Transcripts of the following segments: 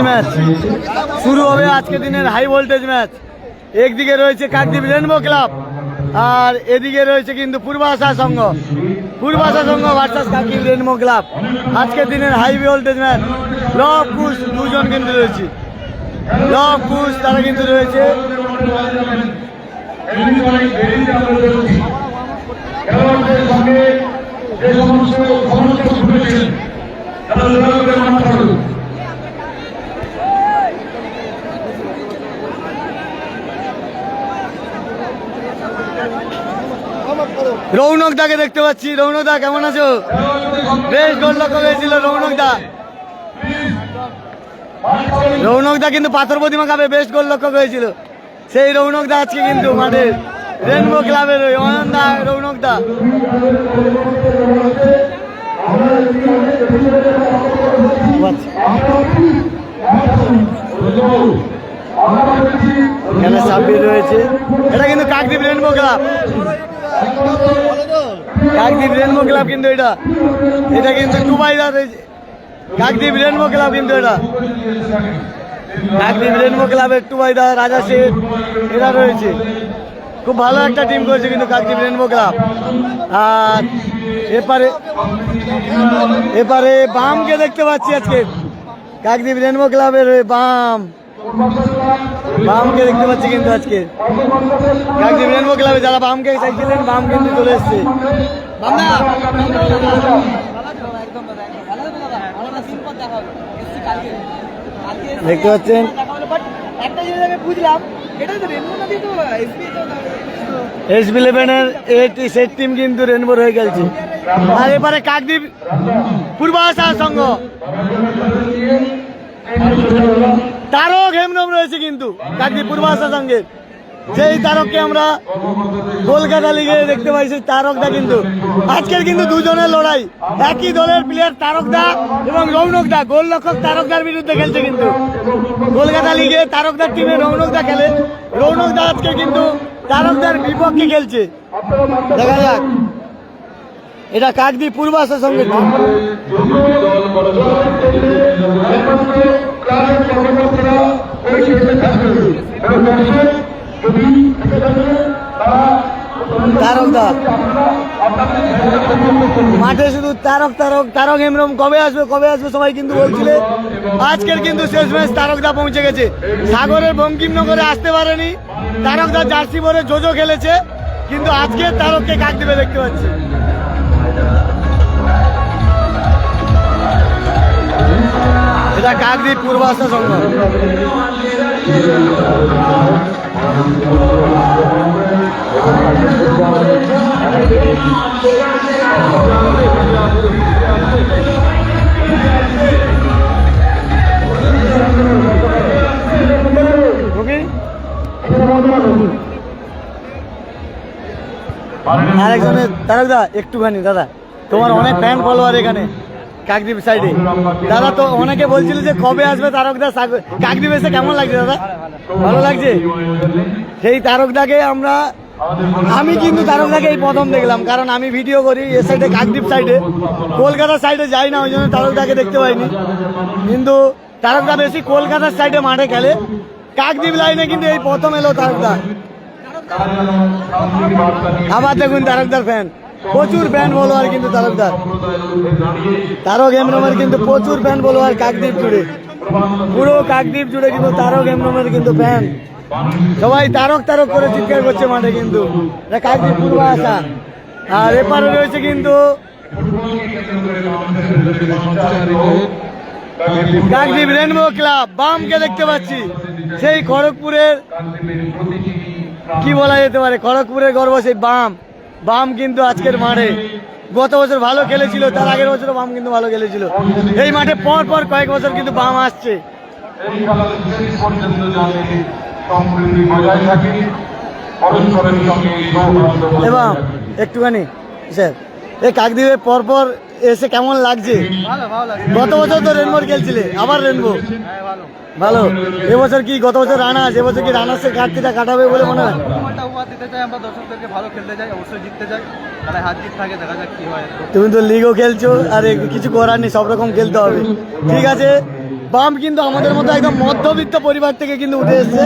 Match শুরু হবে আজকে দিনের হাই ভোল্টেজ ম্যাচ। একদিকে রয়েছে কাকদ্বীপ রেনবো ক্লাব আর এদিকে রয়েছে কিন্তু পূর্বাশা সংঘ ভার্সাস কাকদ্বীপ রেনবো ক্লাব। আজকের দিনের হাই ভোল্টেজ ম্যাচ। লব কুশ দুজন কিন্তু রয়েছে, লব কুশ তারা কিন্তু রয়েছে। রৌনক দাকে দেখতে পাচ্ছি। রৌনক দা কেমন আছো? বেশ গোল লক্ষ্য হয়েছিল রৌনক দা। রৌনক দা কিন্তু পাথর প্রতিমা কাপে বেশ গোল লক্ষ্য হয়েছিল। সেই রৌনক দা আজকে কিন্তু মাঠে রেনবো ক্লাবের অনন্ত দা, রৌনক দা। এখানে সাব্বির রয়েছে। এটা কিন্তু Kakdwip Rainbow club, Kakdwip Rainbow club কিন্তু এটা কিন্তু টুবাইদা রয়েছে। কাকদ্বীপ রেনবো ক্লাব কিন্তু এটা কাকদ্বীপ রেনবো ক্লাবের টুবাইদা, রাজা শেঠ এরা রয়েছে। খুব ভালো একটা টিম করেছে কিন্তু কাকদ্বীপ রেনবো ক্লাব। আর এপারে বামকে দেখতে পাচ্ছি আজকে কাকদ্বীপ রেনবো ক্লাবের বামকে দেখতে পাচ্ছি কিন্তু আজকে কাকদ্বীপ রেনবো ক্লাবে যারা বামকে চাইছিলেন বাম কিন্তু চলে এসছে। দেখতে পাচ্ছেন SB11-এর সেট টিম কিন্তু রেনবোর হয়ে গেছে। আর এবারে কাকদ্বীপ পূর্বাশা সংঘ তারক হেমব্রম রয়েছে কিন্তু কাকদ্বীপ পূর্বাশা সঙ্গে। সেই তারককে আমরা কলকাতা লিগে দেখতে পাই। সেই তারকদা কিন্তু আজকের কিন্তু দুজনের লড়াই। একই দলের প্লেয়ার তারকদা এবং রৌনকদা, গোলরক্ষক তারকদার বিরুদ্ধে খেলছে কিন্তু কলকাতা লিগে। তারকদার টিমে রৌনকদা খেলে। রৌনকদা আজকে কিন্তু তারকদার বিপক্ষে খেলছে। দেখা যাক, এটা কাকদ্বীপ পূর্বাশা সঙ্গে টিম। তারকদা মাঠে শুধু তারক হেমব্রম কবে আসবে সবাই কিন্তু বলছিলে। আজকের কিন্তু শেষ ম্যাচ তারকদা পৌঁছে গেছে। সাগরের বঙ্কিমনগরে আসতে পারেনি। তারকদা জার্সি পরে জোজো খেলেছে, কিন্তু আজকে তারককে কাকদ্বীপে দেখতে পাচ্ছি। এটা কাকদ্বীপ পূর্বাশা সংঘ। আরেকজনের তারকদা একটুখানি দাদা, তোমার অনেক ফ্যান ফলোয়ার এখানে কাকদ্বীপ সাইডে। দাদা তো অনেকে বলছিল যে কবে আসবে তারকদা কাকদ্বীপ এসে কেমন লাগছে দাদা? ভালো লাগছে। সেই তারকদাকে আমি কিন্তু তারকদাকে এই প্রথম দেখলাম, কারণ আমি ভিডিও করি এ সাইডে কাকদ্বীপ সাইডে, কলকাতার সাইডে যাই না, ওই জন্য তারকদাকে দেখতে পাইনি। কিন্তু তারকদা বেশি কলকাতার সাইডে মাঠে খেলে। কাকদ্বীপ লাইনে কিন্তু এই প্রথম এলো তারকদা। আবার দেখুন তারকদার ফ্যান, প্রচুর ফ্যান ফলোয়ার কিন্তু তারক হেমব্রমের কিন্তু প্রচুর ফ্যান ফলোয়ার কাকদ্বীপ জুড়ে, পুরো কাকদ্বীপ জুড়ে কিন্তু তারক হেমব্রমের কিন্তু ফ্যান। সবাই তারক করে চিৎকার করছে মাঠে কিন্তু। কাকদ্বীপ পূর্বাশা। আর এপারে রয়েছে কিন্তু কাকদ্বীপ রেনবো ক্লাব। বামকে দেখতে পাচ্ছি সেই খড়গপুরের, কি বলা যেতে পারে, খড়গপুরের গর্ব সেই বাম কিন্তু আজকের মাঠে গত বছর ভালো খেলেছিল, তার আগের বছর বাম কিন্তু ভালো খেলেছিল। এই মাঠে পর কয়েক বছর কিন্তু বাম আসছে। এবং একটুখানি স্যার, এই কাকদ্বীপে পর এসে কেমন লাগছে? গত বছর তো রেনবোর খেলছিলে, আবার রেনবো ভালো। এবছর কি গত বছর রানার্স, এবছর কি রানার্সের ঘাটতিটা কাটাবে বলে মনে হয়? তুমি তো লিগও খেলছো, আর কিছু করার নেই, সব রকম খেলতে হবে। ঠিক আছে, বাম কিন্তু আমাদের মতো একদম মধ্যবিত্ত পরিবার থেকে কিন্তু উঠে এসছে,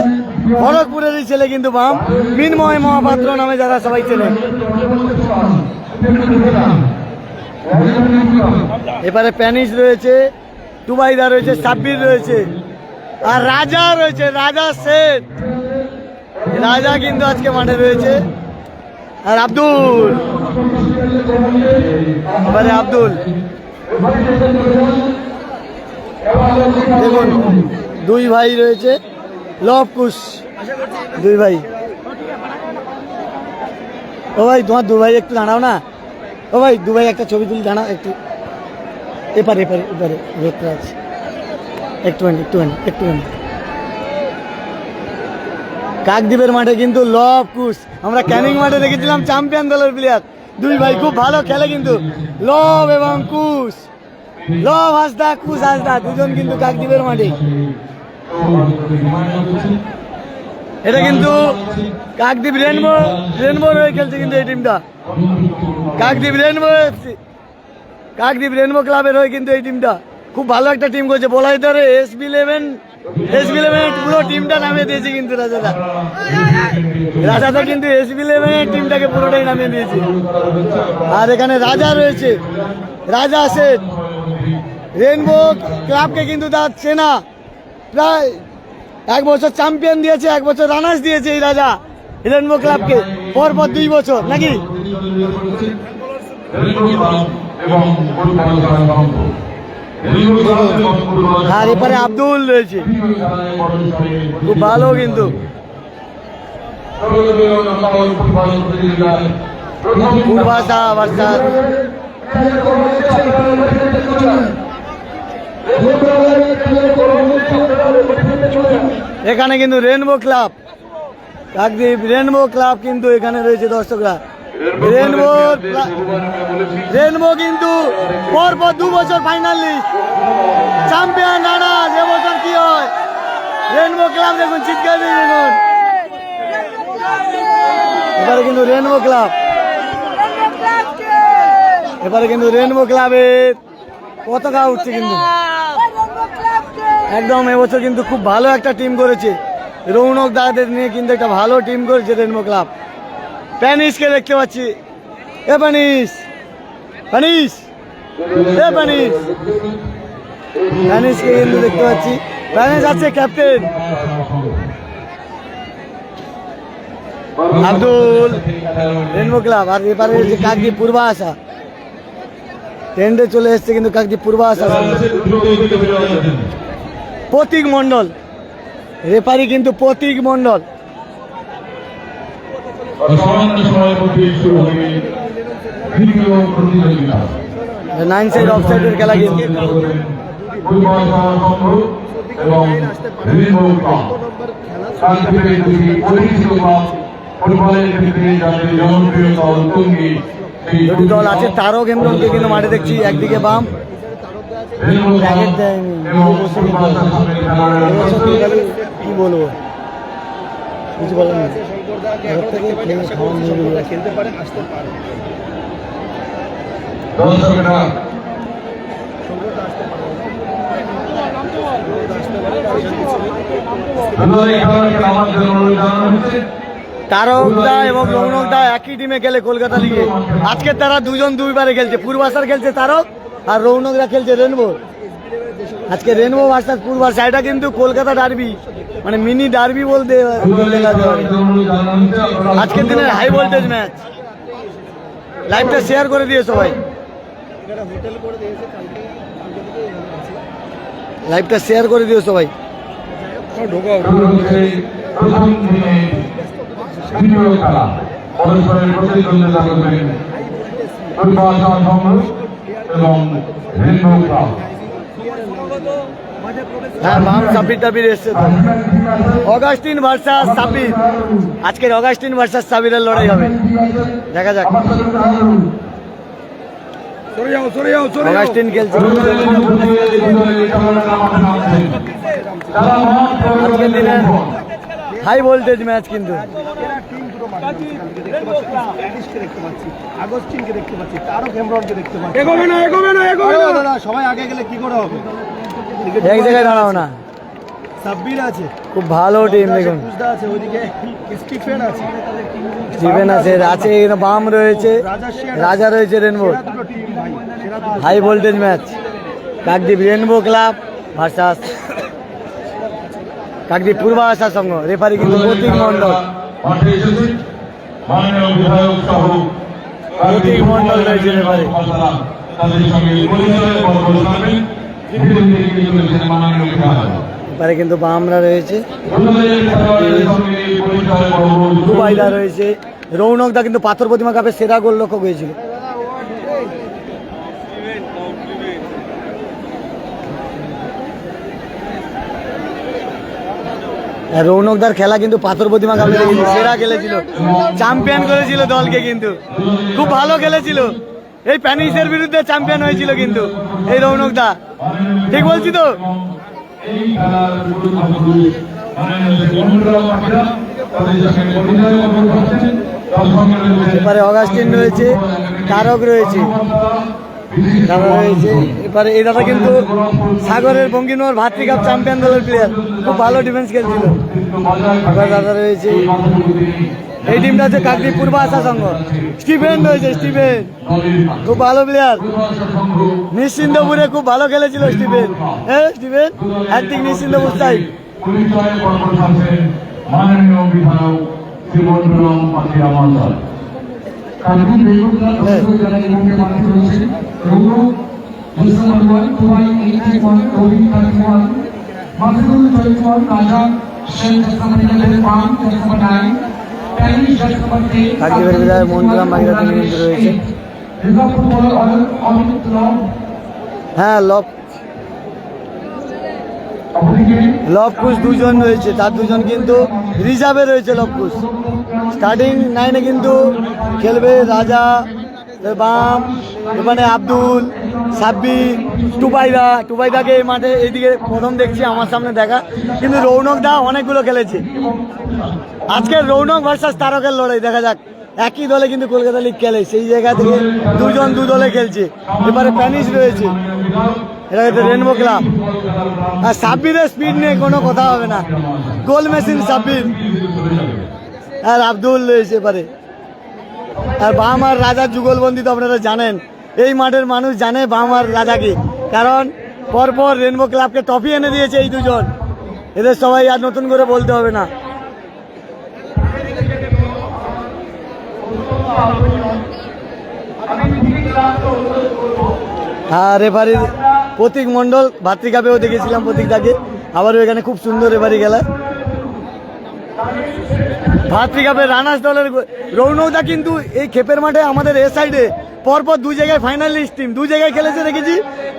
খড়গপুরেরই ছেলে কিন্তু বাম, মিনময় মহাপাত্র নামে যারা সবাই চেনে। এবারে প্যানিস রয়েছে, টুবাইদা রয়েছে, সাব্বির রয়েছে, আর রাজা রয়েছে, রাজা শেঠ, রাজা কিন্তু আজকে মাঠে রয়েছে, আর আব্দুল, এবারে আব্দুল দেখুন দুই ভাই রয়েছে, লব কুশ দুই ভাই। ও ভাই তোমার দু ভাই একটু দাঁড়াও না, ও ভাই দু ভাই একটা ছবি তুলে দাঁড়াও একটু, এপারে এপারে এপারে রোদটা আছে, একটুখানি একটুখানি একটুখানি। কাকদ্বীপের মাঠে কিন্তু লব কুশ, আমরা ক্যানিং মাঠে দেখেছিলাম চ্যাম্পিয়ন দলের প্লেয়ার, দুই ভাই খুব ভালো খেলে কিন্তু, লব এবং কুশ, লব হাসদা কুশ হাসদা দুজন কিন্তু কাকদ্বীপের মাঠে। এটা কিন্তু কাকদ্বীপ রেনবো, রেনবোর হয়ে খেলছে কিন্তু এই টিমটা, Kakdwip rainbow FC, Kakdwip rainbow ক্লাবের হয়ে কিন্তু এই টিমটা খুব ভালো একটা টিম করছে, বলাই ধরে SB11 পুরো টিমটা নামিয়ে দিয়েছে কিন্তু রাজাদা, রাজাদা কিন্তু SB11 টিমটাকে পুরোটাই নামিয়ে দিয়েছে। আর এখানে রাজা রয়েছে, রাজা শেঠ, রেনবো ক্লাবকে কিন্তু তার চেনা, প্রায় এক বছর চ্যাম্পিয়ন দিয়েছে, এক বছর রানার্স দিয়েছে এই রাজা রেনবো ক্লাবকে, পরপর 2 বছর নাকি। আর এপারে আব্দুল রয়েছে, খুব ভালো কিন্তু, পূর্বাশা ভার্সাস এখানে কিন্তু rainbow club, Kakdwip Rainbow club কিন্তু এখানে রয়েছে দর্শকরা, রেনবো রেনবো কিন্তু পরপর 2 বছর ফাইনাল লিস্ট চ্যাম্পিয়ন রানার্স, এবছর কি হয় রেনবো ক্লাব দেখুন চিৎকার দিয়ে দেখুন, এবারে কিন্তু রেনবো ক্লাব, এবারে কিন্তু রেনবো ক্লাবের পতাকা উঠছে কিন্তু একদম, এবছর কিন্তু খুব ভালো একটা টিম করেছে, রৌনক দাদের নিয়ে কিন্তু একটা ভালো টিম করেছে রেনবো ক্লাব। প্যানিসকে দেখতে পাচ্ছি, এ প্যানিস, প্যানিস, এ প্যানিস, প্যানিসকে কিন্তু দেখতে পাচ্ছি, প্যানিস আছে ক্যাপ্টেন আব্দুল, রেনবো ক্লাব। আর এবারে যে কাকদ্বীপ পূর্বাশা ট্রেন্ডে চলে এসছে কিন্তু কাকদ্বীপ পূর্বাশা, প্রতীক মন্ডল রেফারি কিন্তু প্রতীক মন্ডল। 9 সাইড অফসাইডের খেলা কিন্তু, দুটি দল আছে, তারক হেমব্রমকে কিন্তু মাঠে দেখছি, একদিকে বাম, প্যাকেট দেয়নি, কি বলবো কিছু বলার নেই, খেলতে পারে আসতে পারে। তারকদা এবং রৌনকদা একই টিমে খেলে কলকাতা লিগে, আজকে তারা দুজন দুইবারে খেলছে, পূর্বাশার খেলছে তারক আর রৌনকদা খেলছে রেনবো, আজকে রেনবো ভার্সাস পূর্বাশা, এটা কিন্তু কলকাতা ডার্বি, মানে মিনি ডার্বি বলতে আজকের দিনের হাই ভোল্টেজ ম্যাচ। লাইভটা শেয়ার করে দিয়ে সবাই, লাইভটা শেয়ার করে দিও সবাই। হ্যাঁ বাম সাব্বির টাবির এসছে তো, অগাস্টিন ভার্সাস সাব্বির, আজকের অগাস্টিন ভার্সাস সাব্বিরের লড়াই হবে, দেখা যাক। অগাস্টিন খেলছে আজকের দিনে হাই ভোল্টেজ ম্যাচ কিন্তু, সবাই আগে গেলে কি করে হবে, এক জায়গায় দাঁড়াও না। সাব্বির আছে, খুব ভালো টিম দেখুন। কুজদা আছে, ওইদিকে স্টিফেন আছে, স্টিভেন আছে, আছে এখানে বাম রয়েছে, রাজা রয়েছে, রেনবো। সেরা দুটো টিম ভাই, সেরা দুটো। High voltage match Kakdwip Rainbow Club versus Kakdwip Purba Asha সংঘ। রেফারি কিন্তু প্রতীক মণ্ডল। মাঠে এসেছেন মাননীয় বিধায়ক সহ প্রতীক মণ্ডল রয়েছে রেফারি। তাদের সঙ্গে পরিচয় পর্ব সারবেন। ধীরে ধীরে এগিয়ে চলেছেন মাননীয় বিধায়ক। এবারে কিন্তু বামরা রয়েছে, অন্যদের খেলোয়াড়দের সঙ্গে পরিচয় পর্ব দুবাইদা রয়েছে। রৌনক দা কিন্তু পাথর প্রতিমা কাপে সেরা গোলরক্ষক হয়েছিল। রৌনকদার খেলা কিন্তু পাথর প্রতিমা কাপে দেখেছি, সেরা খেলেছিল, চ্যাম্পিয়ন করেছিল দলকে, কিন্তু খুব ভালো খেলেছিল। এই প্যানিসের বিরুদ্ধে চ্যাম্পিয়ন হয়েছিল কিন্তু এই রৌনকদা, ঠিক বলছি তো? এই খেলার পুরোপুরি মাননীয় বন্ধুরা পাখিরা তাদের সঙ্গে পরিচয় পর্ব করছেন। তার সঙ্গে রয়েছে এবারে অগাস্টিন রয়েছে, তারক রয়েছে, দাদা রয়েছে। এবারে এই দাদা কিন্তু সাগরের বঙ্গিনোর ভাতৃকাপ চ্যাম্পিয়ন দলের প্লেয়ার, খুব ভালো ডিফেন্স খেলছিল। এবার দাদা রয়েছে, এই টিমটা হচ্ছে কাকদ্বীপ পূর্ব আশা সংঘ। স্টিফেন রয়েছে, স্টিফেন খুব ভালো প্লেয়ার, নিশ্চিন্তপুরে খুব ভালো খেলেছিল স্টিফেন। হ্যাঁ স্টিফেন হ্যাট্রিক নিশ্চিন্তপুর সাইড। পরিচয় পর্ব সারছেন মাননীয় বিধায়ক শ্রী মন্ডলম পাখিরা মহাশয়। কাকদ্বীপ রেনবো ক্লাব যারা এই মুহূর্তে মাঠে রয়েছে, রৌনক জোসেফ আনোয়ার, দুবাই 81, রবি 31, মাসুদুল 21, রাজা শেখ জাসমানের পান 9, প্যারিস জাসমানে কাকদ্বীপের বিধায়ক মন্ডলাম বাগিরা তিনি কিন্তু রয়েছে। রিজার্ভ ফুটবলার অমিত লব, হ্যাঁ অপরদিকে লবকুশ দুজন রয়েছে, তার দুজন কিন্তু রিজার্ভে রয়েছে। লবকুশ স্টার্টিং 9-এ কিন্তু খেলবে রাজা, বাম এখানে আব্দুল, সাব্বির, টুবাইদাকে এই মাঠে এইদিকে প্রথম দেখছি আমার সামনে দেখা, কিন্তু রৌনক দা অনেকগুলো খেলেছে। আজকের রৌনক ভার্সাস তারকের লড়াই দেখা যাক। একই দলে কিন্তু কলকাতা লিগ খেলে, সেই জায়গা থেকে দুজন দু দলে খেলছে। এবারে প্যানিস রয়েছে, এটা হচ্ছে রেনবো ক্লাব। আর সাব্বিরের স্পিড নিয়ে কোনো কথা হবে না, গোল মেশিন সাব্বির। আর আব্দুল রয়েছে এবারে। আর বাম আর রাজার যুগলবন্দি তো আপনারা জানেন, এই মাঠের মানুষ জানে বাম আর রাজাকে, কারণ পরপর রেনবো ক্লাবকে ট্রফি এনে দিয়েছে এই দুজন। এদের সবাই আর নতুন করে বলতে হবে না। আর রেফারি প্রতীক মণ্ডল, ভাতৃকাপেও দেখেছিলাম প্রতীকদাকে, আবারও এখানে খুব সুন্দর রেফারি খেলা। ভাতৃকাপের রানার্স দলের রৌনকদা কিন্তু এই ক্ষেপের মাঠে আমাদের এ সাইডে পরপর দুই জায়গায় ফাইনালিস্ট টিম, দুই জায়গায় খেলেছে দেখেছি,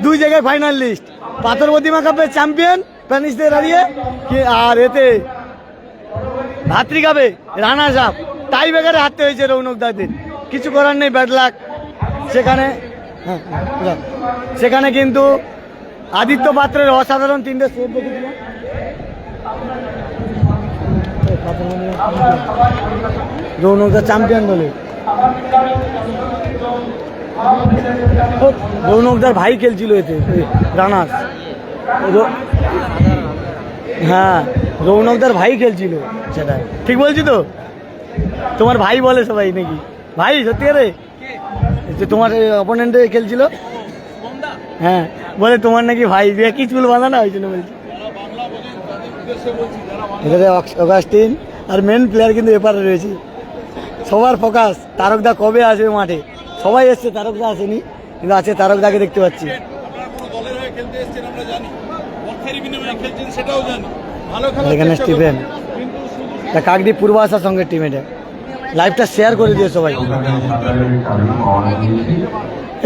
দুই জায়গায় ফাইনালিস্ট। পাথর প্রতিমা কাপের চ্যাম্পিয়ন প্যানিসদের হারিয়ে, আর এতে ভাতৃকাপে রানার্স আপ টাই ব্রেকারে হারতে হয়েছে রৌনকদাদের। কিছু করার নেই, ব্যাড লাক। সেখানে কিন্তু আদিত্য পাত্রের অসাধারণ 3টে সেভ দেখেছিলাম। রৌনকদা চ্যাম্পিয়ন দলে, রৌনকদার ভাই খেলছিল এতে রানার্স। হ্যাঁ রৌনকদার ভাই খেলছিল, সেটা ঠিক বলছি তো? তোমার ভাই বলে সবাই নাকি? ভাই সত্যি রে, যে তোমার অপোনেন্টে খেলছিল, হ্যাঁ বলে তোমার নাকি ভাই, কি চুল বাঁধা না, ওই জন্য বলছি। এখানে অগাস্টিন আর মেন প্লেয়ার কিন্তু এপারে রয়েছে। সবার ফোকাস তারকদা কবে আসবে মাঠে। সবাই এসছে, তারকদা আসেনি, কিন্তু আছে তারকদাকে দেখতে পাচ্ছি। এখানে স্টিফেন, কাকদ্বীপ পূর্ব আসার সঙ্গে টিম, এটা লাইভটা শেয়ার করে দিয়ে সবাই।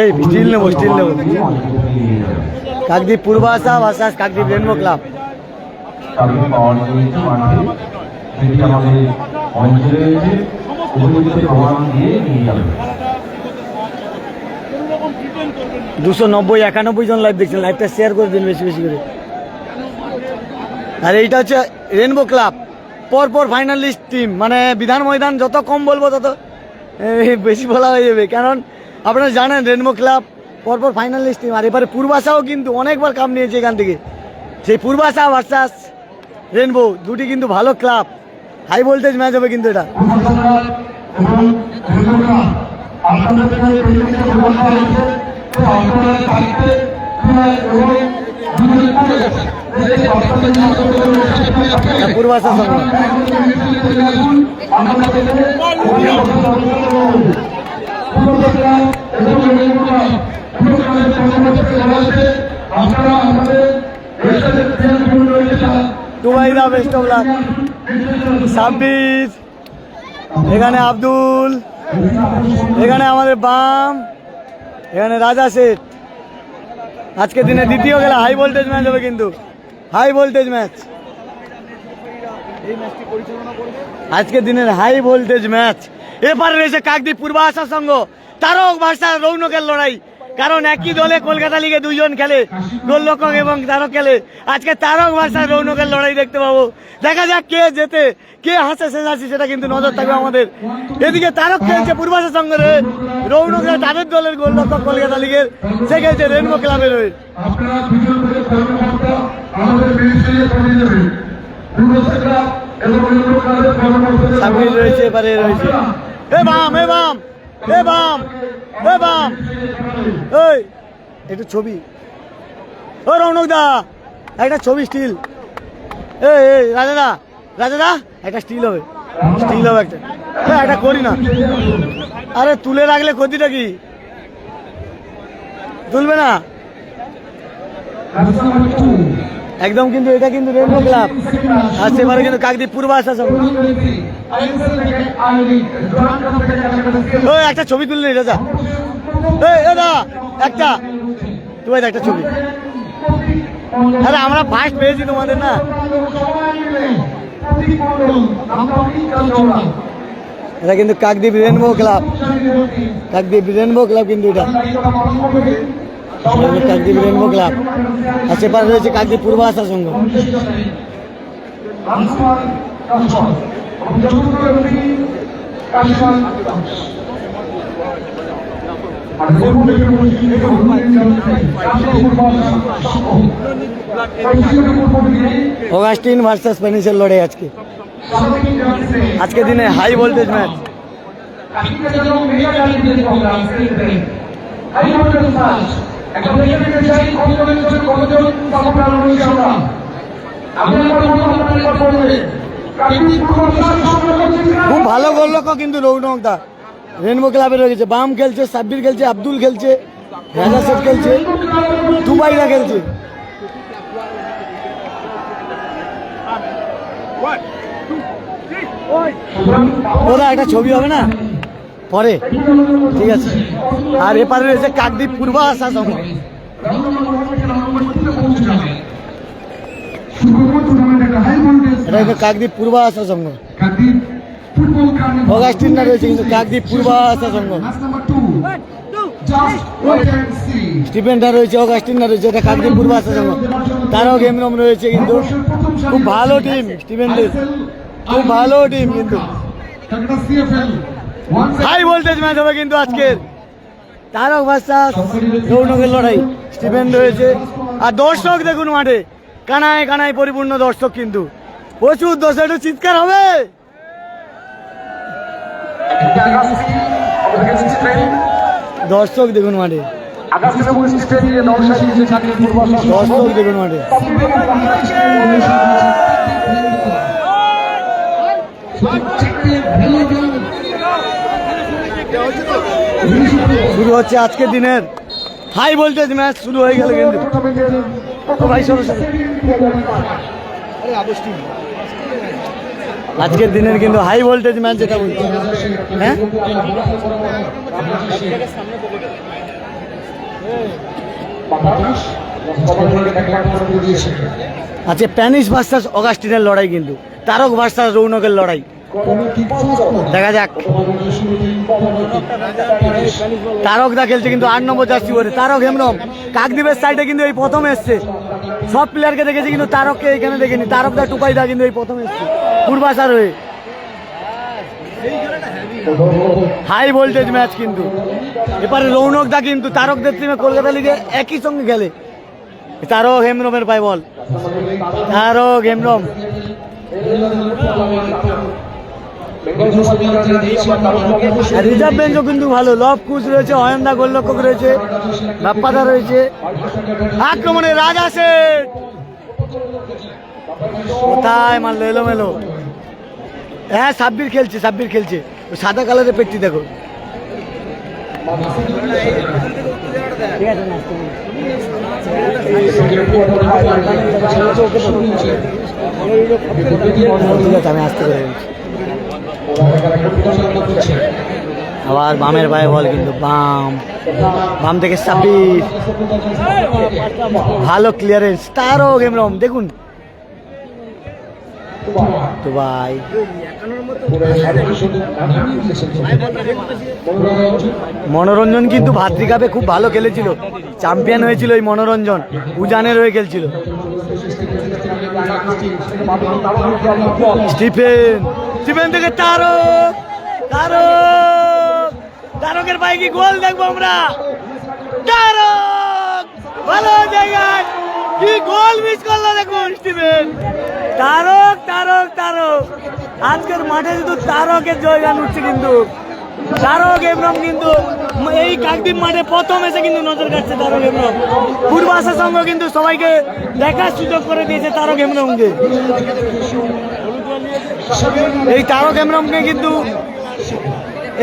এই স্টিল নেবো, স্টিল নেবো। কাকদ্বীপ পূর্ব আশা ভার্সাস কাকদ্বীপ রেনবো ক্লাব। দুশো 91 জন লাইভ দেখছেন, লাইভটা শেয়ার করে দিন বেশি বেশি করে। আর এইটা হচ্ছে রেনবো ক্লাব, পরপর ফাইনালিস্ট টিম, মানে বিধান ময়দান যত কম বলবো তত বেশি বলা হয়ে যাবে, কারণ আপনারা জানেন রেনবো ক্লাব পরপর ফাইনালিস্ট টিম। আর এবারে পূর্বাশাও কিন্তু অনেকবার কাপ নিয়েছে এখান থেকে, সেই পূর্বাশা ভার্সাস রেনবো, দুটি কিন্তু ভালো ক্লাব, হাই ভোল্টেজ ম্যাচ হবে কিন্তু এটা। পূর্বাশা সঙ্গে দুবাইদা বেস্ট অফ লাক। সাব্বির, এখানে আব্দুল, এখানে আমাদের বাম, এখানে রাজা শেঠ। আজকে দিনে দ্বিতীয় খেলা, হাই ভোল্টেজ ম্যাচ হবে কিন্তু, হাই ভোল্টেজ ম্যাচ আজকে দিনের, হাই ভোল্টেজ ম্যাচ। এপারে রয়েছে কাকদ্বীপ পূর্বাশা সংঘ, তারক ভার্সাস রৌনকের লড়াই। কারণ একই দলে কলকাতা লিগে দুইজন খেলে, গোলরক্ষক এবং তারক খেলে। আজকে তারক ভার্সাস রৌনকের লড়াই দেখতে পাবো। দেখা যাক কে জেতে, কে হাসে শেষ হাসি, সেটা কিন্তু নজর থাকবে আমাদের। এদিকে তারক খেলছে পূর্বাশা সংঘের, রৌনকের তাদের দলের গোলরক্ষক কলকাতা লিগের, সে খেলছে রেনবো ক্লাবের হয়ে। সামনে রয়েছে, এবারে রয়েছে এ বাম, এ বাম, এ বাম, এ বাম, ওই একটু ছবি, ও রৌনক দা একটা ছবি স্টিল, এই রাজাদা, রাজাদা একটা স্টিল হবে, স্টিল হবে একটা, একটা করি না। আরে তুলে রাখলে ক্ষতিটা কি, তুলবে না একদম। কিন্তু এটা কিন্তু রেনবো ক্লাব, আর সেবারে কিন্তু কাকদ্বীপ পূর্বাশা সংঘ। ওই একটা ছবি তুললে রাজা, দা একটা, তুই একটা ছবি। আরে আমরা ফার্স্ট পেয়েছি তোমাদের না। এটা কিন্তু Kakdwip Rainbow club, Kakdwip Rainbow club কিন্তু এটা কাকদ্বীপ রেনবো ক্লাব। আর সেপারে রয়েছে কাকদ্বীপ পূর্বাশা সংঘ। অগাস্টিন ভার্সাস স্প্যানিশের লড়াই আজকে, আজকে দিনে হাই ভোল্টেজ ম্যাচ। খুব ভালো গোলরক্ষক কিন্তু রৌনক দা, রেনবো ক্লাবে রয়েছে। বাম খেলছে, সাব্বির খেলছে, আব্দুল খেলছে, রাজা শেঠ খেলছে, দুবাইরা খেলছে। ওরা একটা ছবি হবে না পরে, ঠিক আছে। আর এপারে রয়েছে কাকদ্বীপ পূর্বাশা সংঘ। এটা কিন্তু কাকদ্বীপ পূর্বাশা সংঘ। অগাস্টিনটা রয়েছে কিন্তু কাকদ্বীপ পূর্বাশা সংঘ। স্টিফেনটা রয়েছে, অগাস্টিনটা রয়েছে, এটা কাকদ্বীপ পূর্বাশা সংঘ। তারক হেমরম রয়েছে কিন্তু, খুব ভালো টিম স্টিফেনদের, খুব ভালো টিম কিন্তু। হাই ভোল্টেজ ম্যাচ হবে কিন্তু আজকের, তারক ভার্সাস রৌনকের লড়াই। স্টিফেন রয়েছে, আর দর্শক দেখুন মাঠে, কানায় কানায় পরিপূর্ণ দর্শক কিন্তু, প্রচুর দর্শক, একটু চিৎকার হবে। দর্শক দেখুন মাঠে, দর্শক দেখুন মাঠে। শুরু হচ্ছে আজকের দিনের হাই ভোল্টেজ ম্যাচ, শুরু হয়ে গেল কিন্তু। আজকের দিনের কিন্তু হাই ভোল্টেজ ম্যাচ যেটা বলছি, হ্যাঁ আজকে স্প্যানিশ ভার্সাস অগাস্টিনের লড়াই কিন্তু, তারক ভার্সাস রৌনকের লড়াই। দেখা যাক। তারক দা খেলছে কিন্তু 8 নম্বর জার্সি পরে, তারক হেমরম। কাকদ্বীপের সাইডে কিন্তু এই প্রথম এসছে, সব প্লেয়ারকে দেখেছি কিন্তু তারককে এখানে দেখিনি। তারক দা টুপাই দা কিন্তু এই প্রথম এসছে পূর্বাশার হয়ে। হাই ভোল্টেজ ম্যাচ কিন্তু। এবারে রৌনক দা কিন্তু তারকদের টিমে কলকাতা লিগে একই সঙ্গে খেলে, তারক হেমব্রমের পায় বল, তারক হেমব্রম। রিজার্ভ বেঞ্চও কিন্তু ভালো, লব কুচ রয়েছে, অয়ন্দা গোলরক্ষক রয়েছে, বাপ্পাদা রয়েছে। আক্রমণে রাজা শেঠ কোথায় মারলো, এলোমেলো। হ্যাঁ সাব্বির খেলছে, সাব্বির খেলছে, ওই সাদা কালারের পেটটি দেখো। ঠিক আছে না, ঠিক আছে আমি আসতে পারি। আবার বামের পায়ে বল, কিন্তু বাম থেকে সাব্বির, ভালো ক্লিয়ারেন্স। তারক হেমব্রম দেখুন তো ভাই, মনোরঞ্জন কিন্তু ভাতৃকাপে খুব ভালো খেলেছিল, চ্যাম্পিয়ন হয়েছিল এই মনোরঞ্জন, উজানের হয়ে খেলছিল। স্টিফেন থেকে তারক, তারকের পায়ে কি গোল দেখবো আমরা? তারক ভালো জায়গায়, কি গোল মিস করলো দেখুন স্টিফেন। তারক আজকের মাঠে শুধু তারকের জয়গান উঠছে, কিন্তু তারক হেমব্রম কিন্তু এই কাকদ্বীপ মাঠে প্রথম এসে কিন্তু নজর কাটছে তারক হেমব্রম। পূর্বাশার সঙ্গে কিন্তু সবাইকে দেখার সুযোগ করে দিয়েছে তারক হেমব্রমকে। এই তারক হেমব্রমকে কিন্তু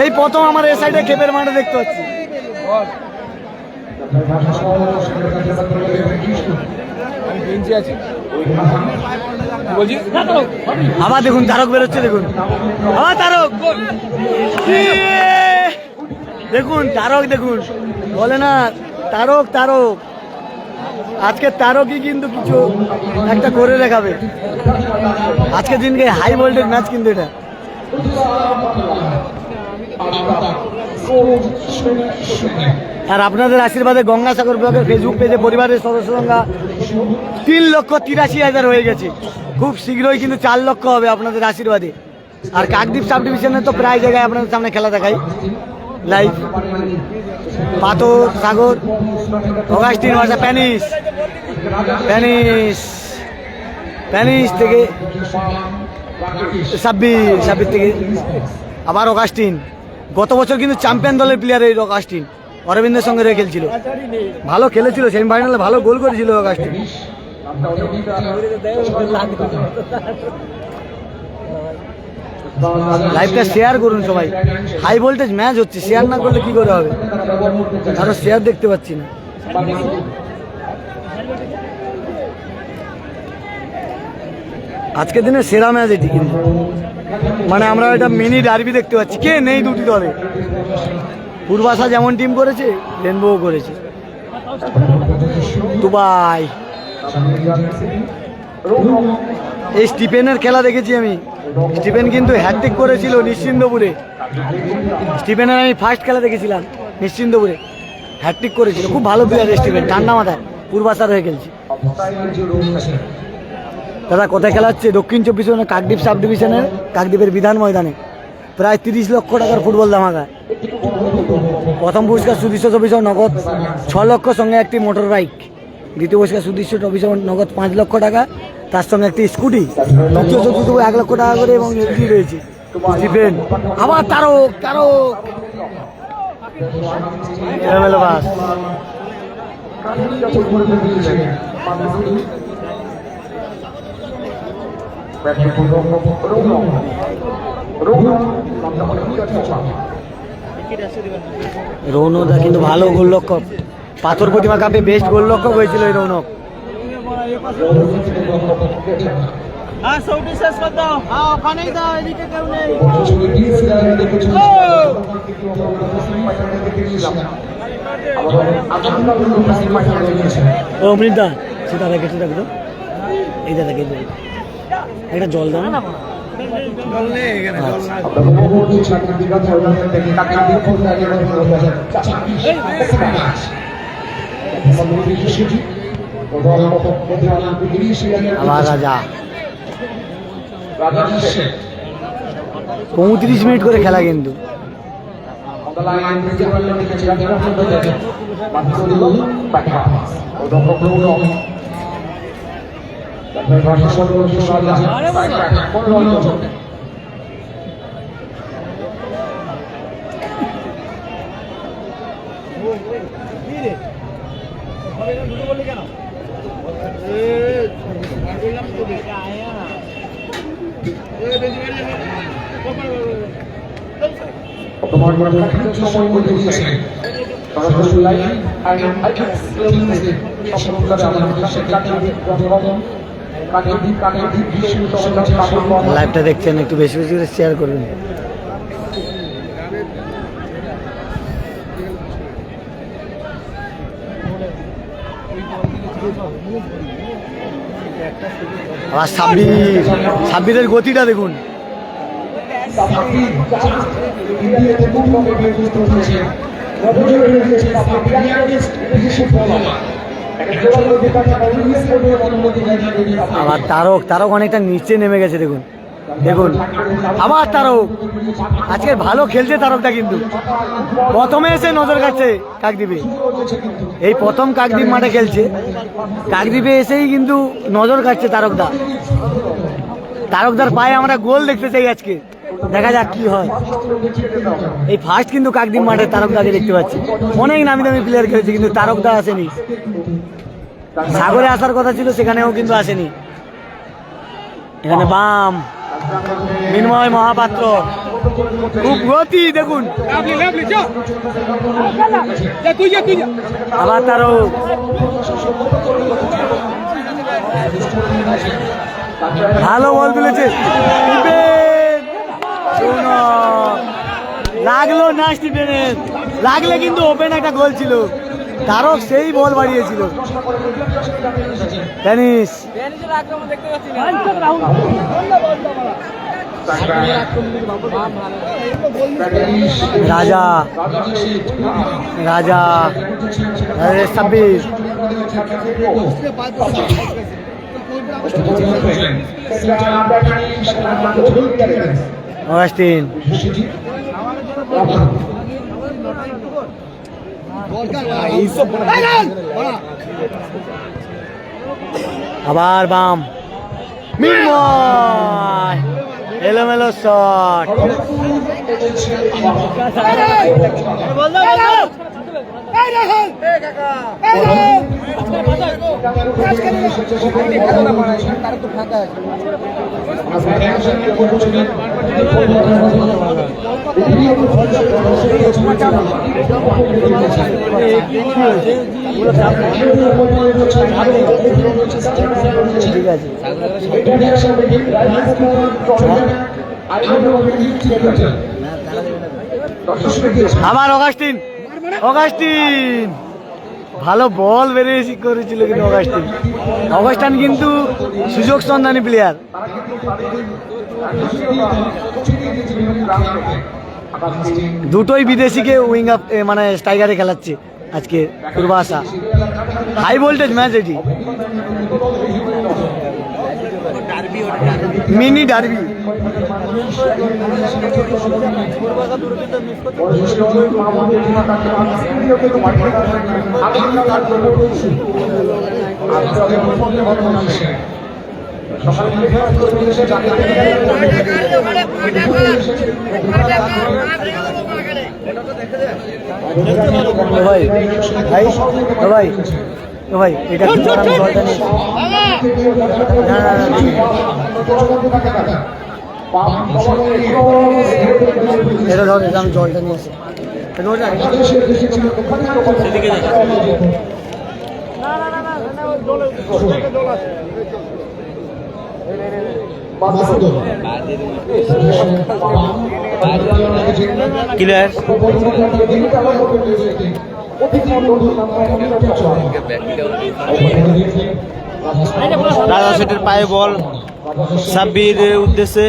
এই প্রথম আমার এ সাইডে খেপের মাঠে দেখতে পাচ্ছি। আবার দেখুন তারক বেরোচ্ছে, দেখুন আবার তারক, দেখুন তারক, দেখুন বলে না তারক আজকে তারকই কিন্তু কিছু একটা করে দেখাবে আজকের দিনকে। হাই ভোল্টেজ ম্যাচ কিন্তু এটা। আর আপনাদের আশীর্বাদে গঙ্গাসাগর ব্লকের ফেসবুক পেজে পরিবারের সদস্য সংখ্যা 3,83,000 হয়ে গেছে। খুব শীঘ্রই কিন্তু 4 লক্ষ হবে আপনাদের আশীর্বাদে। আর কাকদ্বীপ সাব ডিভিশনে তো প্রায় জায়গায় আপনাদের সামনে খেলা দেখাই লাইভ। পাথর, সাগর, অগাস্টিন ভার্সেস প্যানিস থেকে সাব্বির থেকে আবার অগাস্টিন। গত বছর কিন্তু চ্যাম্পিয়ন দলের প্লেয়ার এই অগাস্টিন, অরবিন্দের সঙ্গে রয়ে খেলছিল, ভালো খেলেছিল, সেমিফাইনালে ভালো গোল করেছিল অগাস্টিন। লাইভটা শেয়ার করুন সবাই, হাই ভোল্টেজ ম্যাচ হচ্ছে, শেয়ার না করলে কি করে হবে? কারণ শেয়ার দেখতে পাচ্ছি না। আজকের দিনে সেরা ম্যাচ এটি কিন্তু, মানে আমরা একটা মিনি ডার্বি দেখতে পাচ্ছি। কে নেই দুটি দলে, পূর্বাশা যেমন টিম করেছে, রেনবোও করেছে। দুবাই এই স্টিফেনের খেলা দেখেছি আমি, স্টিফেন কিন্তু হ্যাটট্রিক করেছিল নিশ্চিন্দপুরে। স্টিফেনের আমি ফার্স্ট খেলা দেখেছিলাম নিশ্চিন্দপুরে, হ্যাটট্রিক করেছিল। খুব ভালো প্লেয়ার স্টিফেন, ঠান্ডা মাথায়, পূর্বাশার হয়ে খেলছে। দাদা কোথায় খেলা হচ্ছে? দক্ষিণ 24 পরগনা কাকদ্বীপ সাব ডিভিশনের কাকদ্বীপের বিধান ময়দানে। প্রায় 30 লক্ষ টাকার ফুটবল ধামাকা। প্রথম পুরস্কার সুদৃশ্য ট্রফি নগদ 6 লক্ষ, সঙ্গে একটি মোটর বাইক। দ্বিতীয় পুরস্কার সুদৃশ্য ট্রফি নগদ 5 লক্ষ টাকা, তার সঙ্গে একটি স্কুটি। তৃতীয় চতুর্থ 1 লক্ষ টাকা করে এবং এন্ট্রি রয়েছে। স্টিফেন আবার তারক বাস। রৌনকদা কিন্তু ভালো গোলরক্ষক, পাথর প্রতিমা কাপে বেস্ট গোলরক্ষক হয়েছিল এই রৌনক। ও অমৃতা সেটা রেখেছে, দেখো এইটা দেখে একটা জল দাও না। আবার রাজা 35 মিনিট করে খেলা কিন্তু the line is given to the champion of the day. But back pass. The first one goes to Raja. Back for Ronaldo. লাইভটা দেখছেন একটু বেশি বেশি করে শেয়ার করবেন। আবার সাব্বিরের গতিটা দেখুন। আবার তারক অনেকটা নিচে নেমে গেছে দেখুন দেখুন আবার তারক আজকে ভালো খেলছে তারকটা, কিন্তু প্রথমে এসে নজর কাটছে কাকদ্বীপে, এই প্রথম কাকদ্বীপ মাঠে খেলছে, কাকদ্বীপে এসেই কিন্তু নজর কাটছে তারকদার পায়ে আমরা গোল দেখতে চাই আজকে, দেখা যাক কি হয়। এই ফার্স্ট কিন্তু কাকদ্বীপ মাঠে তারকদাকে দেখতে পাচ্ছি, অনেক নামি দামি প্লেয়ার খেলেছে কিন্তু তারকদা আসেনি, সাগরে আসার কথা ছিল সেখানেও কিন্তু আসেনি। এখানে বাম মিনময় মহাপাত্র, খুব গতি দেখুন, আবার তারক ভালো বল তুলেছে, লাগলো না স্টিফেনের, লাগলে কিন্তু ওপেন একটা গোল ছিল, তারক সেই বল বাড়িয়েছিল। টেনিস রাজা রাজা সাব্বির অগাস্টিন আবার বাম মিনময় এলোমেলো শট, ঠিক আছে। আবার অগাস্টিন ভালো বল বেরিয়ে করেছিল কিন্তু অগাস্টিন কিন্তু সুযোগ সন্ধানী প্লেয়ার। দুটোই বিদেশিকে উইং আপ মানে স্ট্রাইকারে খেলাচ্ছে আজকে পূর্বাশা, হাই ভোল্টেজ ম্যাচ এটি, মিনি ডার্বি। ভাই ভাই ভাই ভাই এটা এটা ধর, আমি জলটা নিয়ে আসি। ক্লিয়ার রাজা সেটের পায়ে বল সাব্বির উদ্দেশ্যে,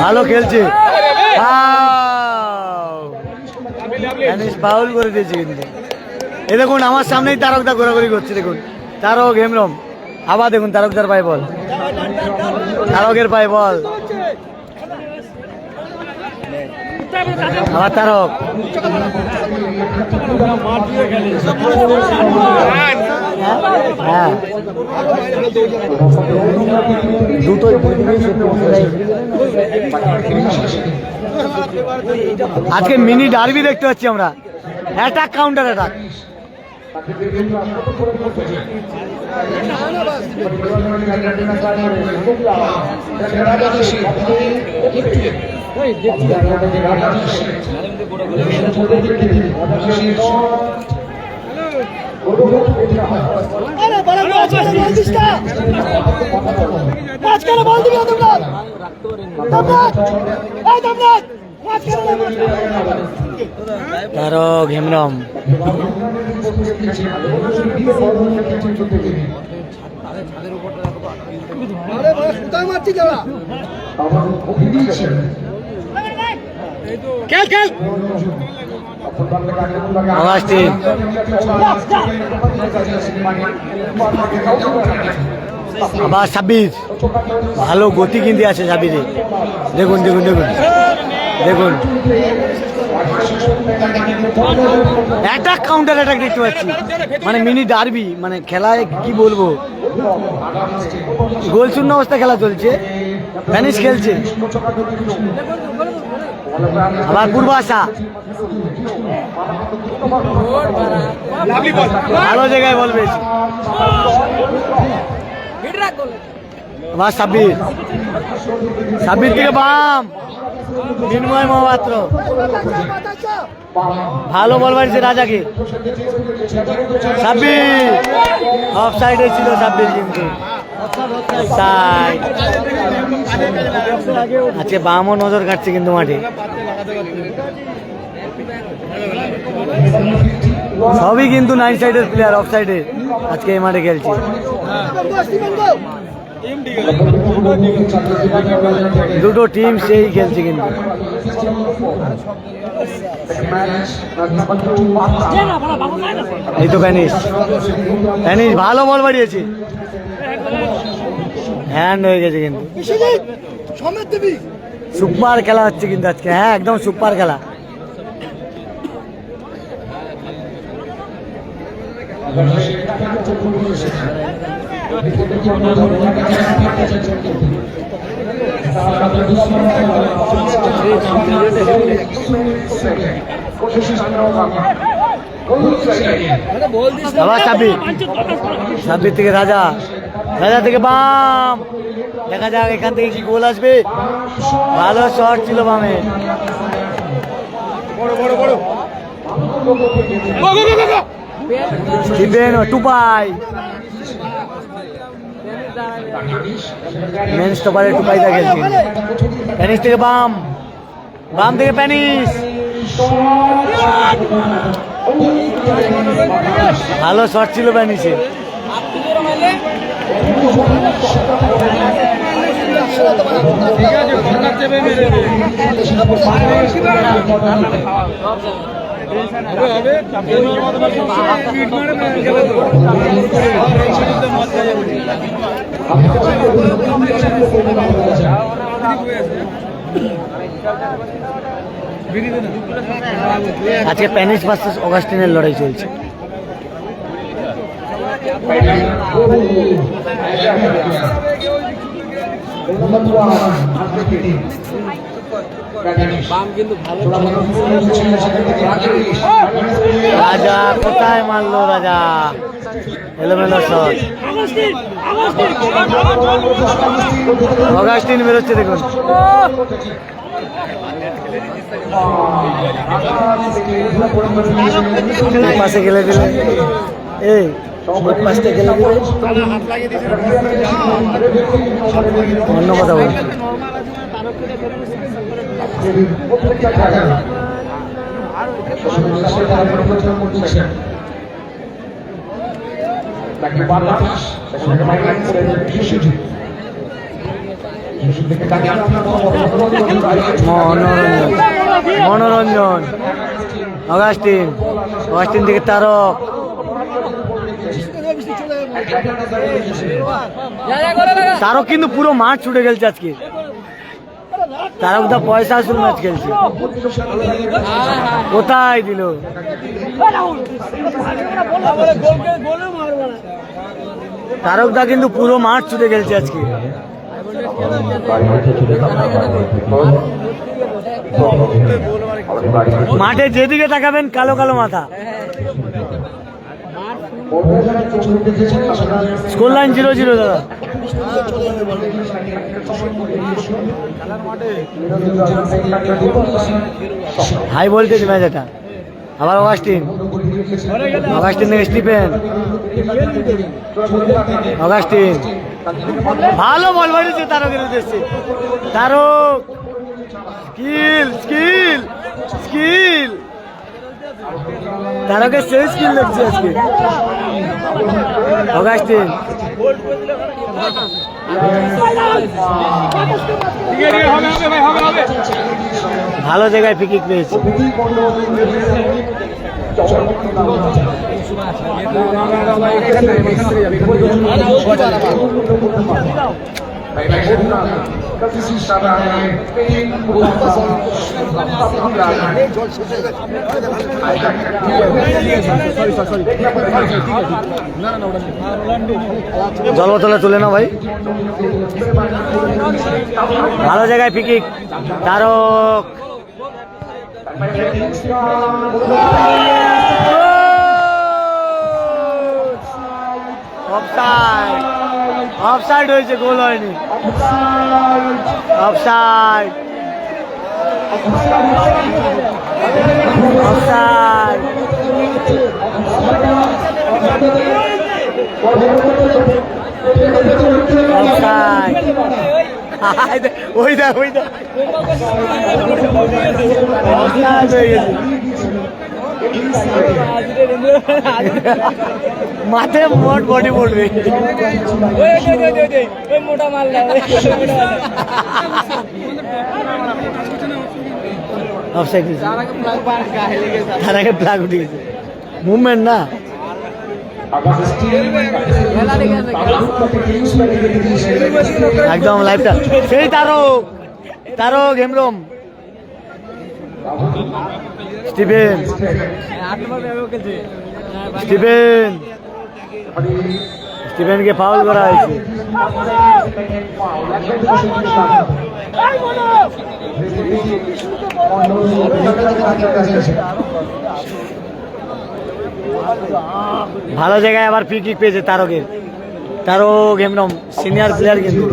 ভালো খেলছে ড্যানিশ ফাউল করে দিয়েছে কিন্তু। এ দেখুন আমার সামনেই তারকদা ঘোরাঘুরি করছে, দেখুন তারক হেমব্রম। আবার দেখুন তারকদার পায়ে বল, তারকের পায়ে বল, আবার তারক। হ্যাঁ দুটোই আজকে মিনি ডার্বি দেখতে পাচ্ছি আমরা, attack counter attack. Tarak Hembram Augustine আবার সাব্বির, ভালো গতি কিন্তু আছে সাব্বিরে। দেখুন দেখুন দেখুন দেখুন অ্যাটাক কাউন্টার অ্যাটাক দেখতে পাচ্ছি, মানে মিনি ডার্বি, মানে খেলায় কি বলবো, গোল শূন্য অবস্থা খেলা চলছে। ভ্যানিশ খেলছে, আবার পূর্বাশা ভালো জায়গায় বল পেয়েছে। আবার সাব্বির, সাব্বির থেকে বাম, মিনময় মহাপাত্র ভালো বল মারছে রাজাকে। সাব্বির অফ সাইডে ছিল সাব্বির, কিন্তু আজকে বামও নজর কাটছে কিন্তু মাঠে। সবই কিন্তু 9 সাইডের প্লেয়ার অফ সাইডে আজকে এই মাঠে খেলছে। দুটো টিম সেই খেলছে কিন্তু। এই তো ভ্যানিশ, ভ্যানিশ ভালো বল বাড়িয়েছে, হ্যান্ড হয়ে গেছে কিন্তু। সুপার খেলা হচ্ছে কিন্তু আজকে, হ্যাঁ একদম সুপার খেলা। আবার সাব্বির, সাব্বির থেকে রাজা, রাজা থেকে বাম, দেখা যাক এখান থেকে কি গোল আসবে। ভালো শট ছিল বামে, টুপাই মেন স্টপারে টুপাইদা খেলছে। প্যানিস থেকে বাম, বাম থেকে প্যানিস, ভালো শট ছিল প্যানিসে। আজকে প্যানিস ভার্সেস অগাস্টিনের লড়াই চলছে। রাজা কোথায় মারলো, রাজা এলোমেলো শট। অগাস্টিন বেরোচ্ছে দেখুন, পাশে গেলে দিলে, এই পাশে গেলে দিলে অন্য কথা বলছি। মনোরঞ্জন, মনোরঞ্জন অগাস্টিন, অগাস্টিন থেকে তারক। তারক কিন্তু পুরো মাঠ ছুটে গেছে আজকে। তারক দা পয়সা আসল ম্যাচ খেলছে। কোথায় দিল? তারক দা কিন্তু পুরো মাঠ ছুটে গেছে আজকে। মাঠে যেদিকে তাকাবেন কালো কালো মাথা। স্কোর লাইন 0-0 দাদা। হাই ভোল্টেজ ম্যাচ এটা। আবার অগাস্টিন, অগাস্টিন থেকে স্টিফেন, অগাস্টিন ভালো বল বাড়িয়েছে তারকের উদ্দেশ্যে। তারক স্কিল স্কিল স্কিল, তারকের সেই স্কিল দেখছি আজকে। অগাস্টিন ভালো জায়গায় ফ্রি কিক পেয়েছে। জল বোতলে তুলে নাও ভাই। ভালো জায়গায় free kick. Tarak offside, offside হয়েছে, গোল হয়নি। Offside, offside. ওই দেখ ওই দেখ মাথায় মোট বডি পড়বে। মোটা মাল তার আগে প্লাগ উঠে গেছে। মুভমেন্ট না, একদম লাইফটা সেই। তারক, তারক হেমব্রম, স্টিফেন, স্টিফেন, স্টিফেনকে ফাউল করা হয়েছে। ভালো জায়গায় আবার ফ্রি কিক পেয়েছে তারকের। তারক হেমব্রম সিনিয়র প্লেয়ার, কিন্তু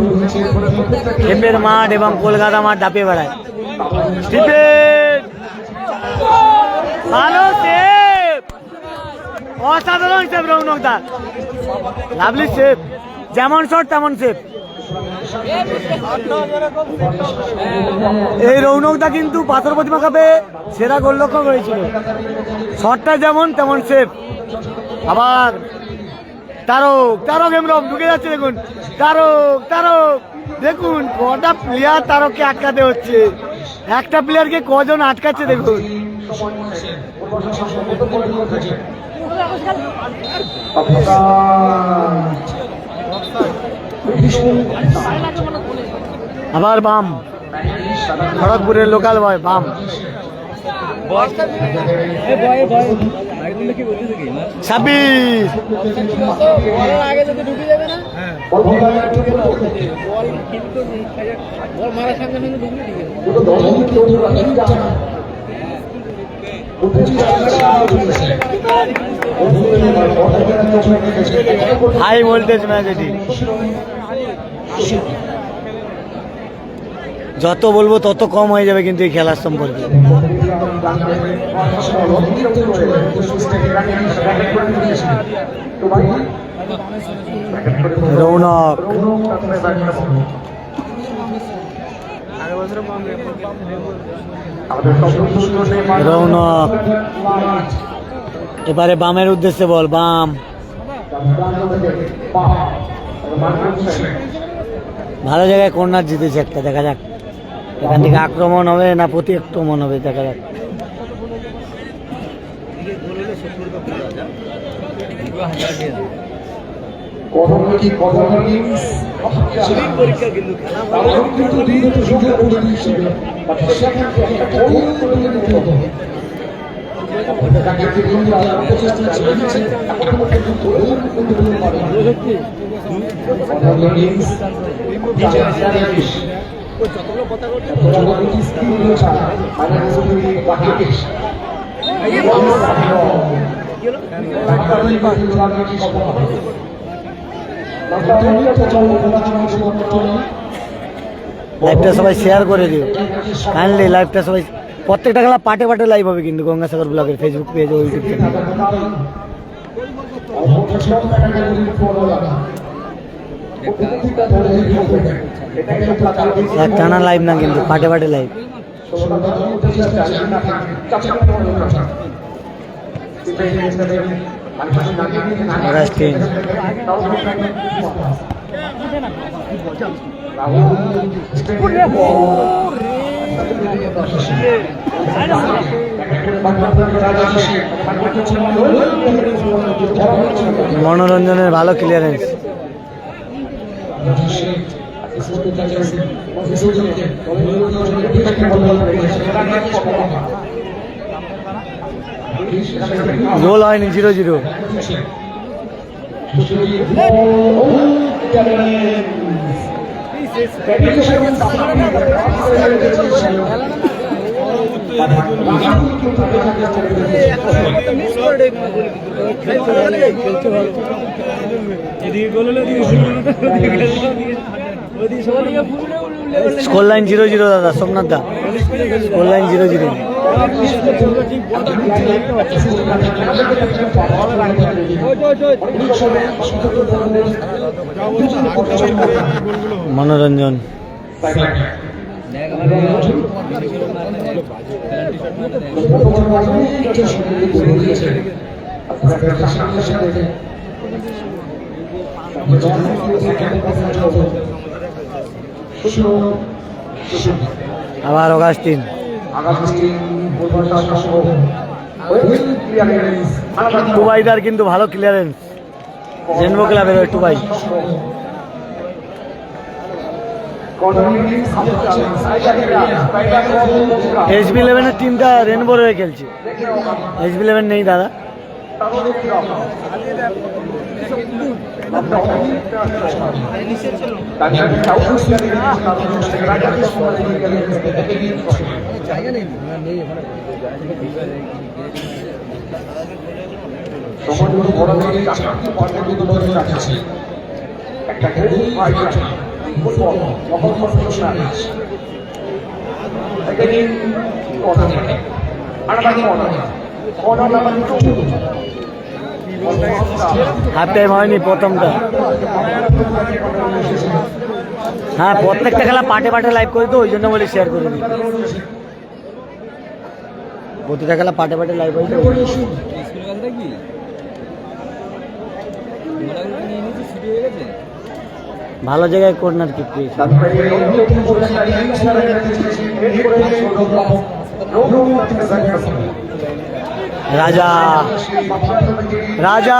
খেপের মাঠ এবং কলকাতা মাঠ দাপিয়ে বেড়ায়। স্টিফেন ভালো সেভ, অসাধারণ সেভ রৌনক দা, লাভলি সেভ। যেমন শট তেমন সেভ। এই রৌনক দা কিন্তু পাথর প্রতিমা কাপে সেরা গোলরক্ষক হয়েছিল। শটটা যেমন তেমন সেভ। আবার তারক, তারক হেমব্রম ঢুকে যাচ্ছে দেখুন। তারক, তারক দেখুন কটা প্লেয়ার তারককে আটকাতে হচ্ছে। একটা প্লেয়ারকে কজন আটকাচ্ছে দেখুন। আবার বাম, খড়গপুরের লোকাল বয় বাম। 26 হাই ভোল্টেজ ম্যাচ এটি। যত বলবো তত কম হয়ে যাবে কিন্তু এই খেলার সম্পর্কে। রৌনক, রৌনক এবারে বামের উদ্দেশ্যে বল। বাম, ভালো জায়গায় কর্নার জিতেছে একটা। দেখা যাক এখান থেকে আক্রমণ হবে না প্রতি আক্রমণ হবে, দেখা যাক। কর্মী কর্মী পরীক্ষা কিন্তু খেলা তারা কিন্তু বিগত সুযোগ করে দিয়েছিল সেখান থেকে একটা গোল করে দিতে হতো তাকে কিন্তু প্রচেষ্টা চলছে এখন পর্যন্ত গোল করতে পারে যতগুলো কথা করছে লাইভটা সবাই শেয়ার করে দিও কাইন্ডলি। লাইভটা সবাই প্রত্যেকটা খেলা পাটে পাটে লাইভ হবে কিন্তু গঙ্গাসাগর ব্লগের ফেসবুক পেজ ও ইউটিউব চ্যানেল। টানা লাইভ না কিন্তু পাটে পাটে লাইভ। মনোরঞ্জনের ভালো ক্লিয়ারেন্স। গোল হয়নি, 0-0। স্কোর লাইন 0-0 দাদা, সোমনাথ দা। Score line 0-0। মনোরঞ্জন আবার অগাস্টিন। টুবাইদার কিন্তু ভালো ক্লিয়ারেন্স। রেনবো ক্লাবের টুবাই। SB11 টিমটা রেনবোর হয়ে খেলছে। SB11 নেই দাদা। হাফ টাইম হয়নি প্রথমটা। হ্যাঁ, প্রত্যেকটা খেলা পাটে পাটে লাইভ করি তো, ওই জন্য বলি শেয়ার করে দিই। প্রতিটা খেলা পাটে পাটে লাইভ হয়েছে। ভালো জায়গায় কর্নার কিক পেয়েছে। রাজা রাজা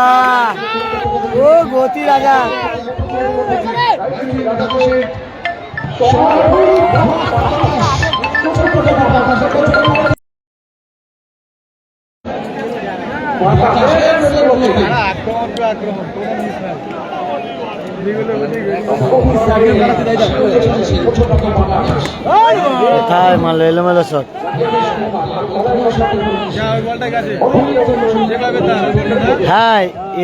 ও গতি রাজা। কোথায় মারলো এলোমেলো শট। হ্যাঁ,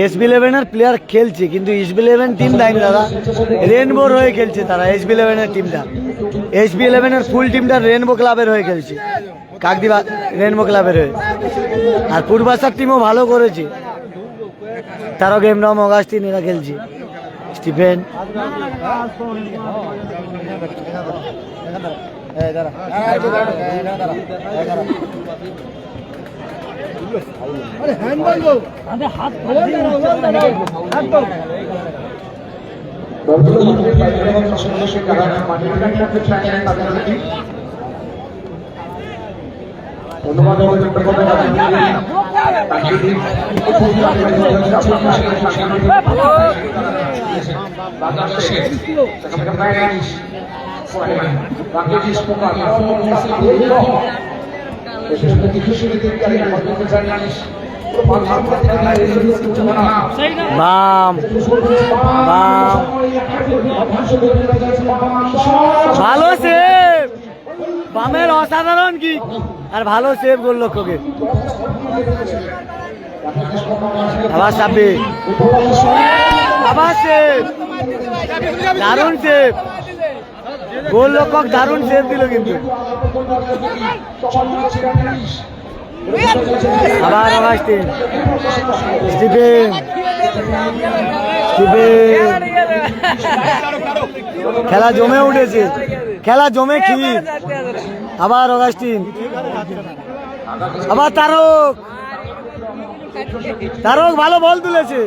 SB11 এর প্লেয়ার খেলছে কিন্তু SB11 টিম দেয়নি দাদা, রেনবোর হয়ে খেলছে তারা। SB11 এর টিমটা, SB11 এর ফুল টিমটা রেনবো ক্লাবের হয়ে খেলছে, কাকদ্বীপ রেনবো ক্লাবের হয়ে। আর পূর্বাশার টিমও ভালো করেছে, তারও গেম রাম অগাস্টিন এরা খেলছে। স্টিফেন ধন্যবাদ। বাম বাম ভালো সেভ, বামের অসাধারণ কি আর ভালো সেভ গোলরক্ষকে। আবার সাব্বির, আবার সেভ, দারুণ সেভ, গোলরক্ষক দারুণ সেভ দিল কিন্তু। আবার অগাস্টিন, স্টিফেন, খেলা জমে উঠেছে, খেলা জমে ক্ষীর। আবার অগাস্টিন, আবার তারক, তারক ভালো বল তুলেছে।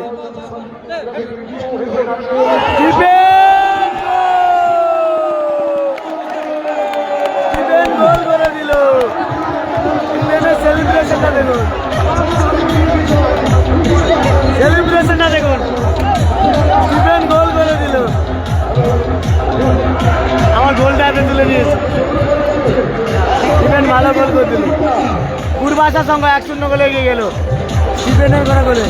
স্টিফেন গোল করে দিল। সেলিব্রেশনটা দেখুন, সেলিব্রেশনটা দেখুন, স্টিফেন গোল করে দিল। আমার গোলটা হাতে তুলে নিয়েছে, স্টিফেন ভালো গোল করে দিল। পূর্বাশার সঙ্গে 1-0 গোলে এগিয়ে গেল স্টিফেনের করা গোলে।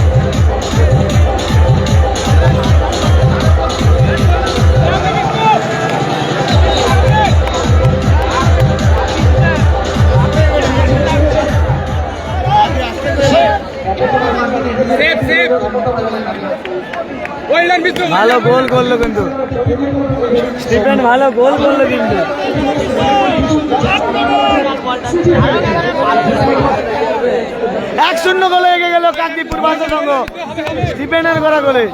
ভালো গোল করলো কিন্তু স্টিফেন, ভালো গোল করলো কিন্তু। 1-0 গোলে এগিয়ে গেল কাকদ্বীপ পূর্বাঞ্চল সংঘ স্টিফেনের করা গোলে।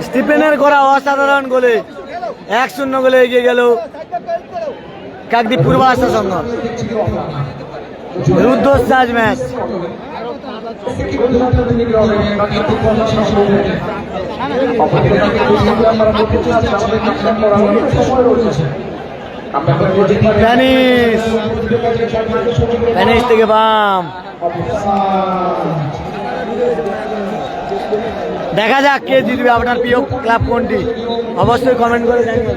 স্টিফেনের করা অসাধারণ গোলে 1-0 গোলে এগিয়ে গেল কাকদ্বীপ পূর্বাঞ্চল সংঘ। রুদ্ধশ্বাস ম্যাচ। প্যানিস থেকে বাম, দেখা যাক কে জিতবে। আপনার প্রিয় ক্লাব কোনটি অবশ্যই কমেন্ট করে জানিয়ে।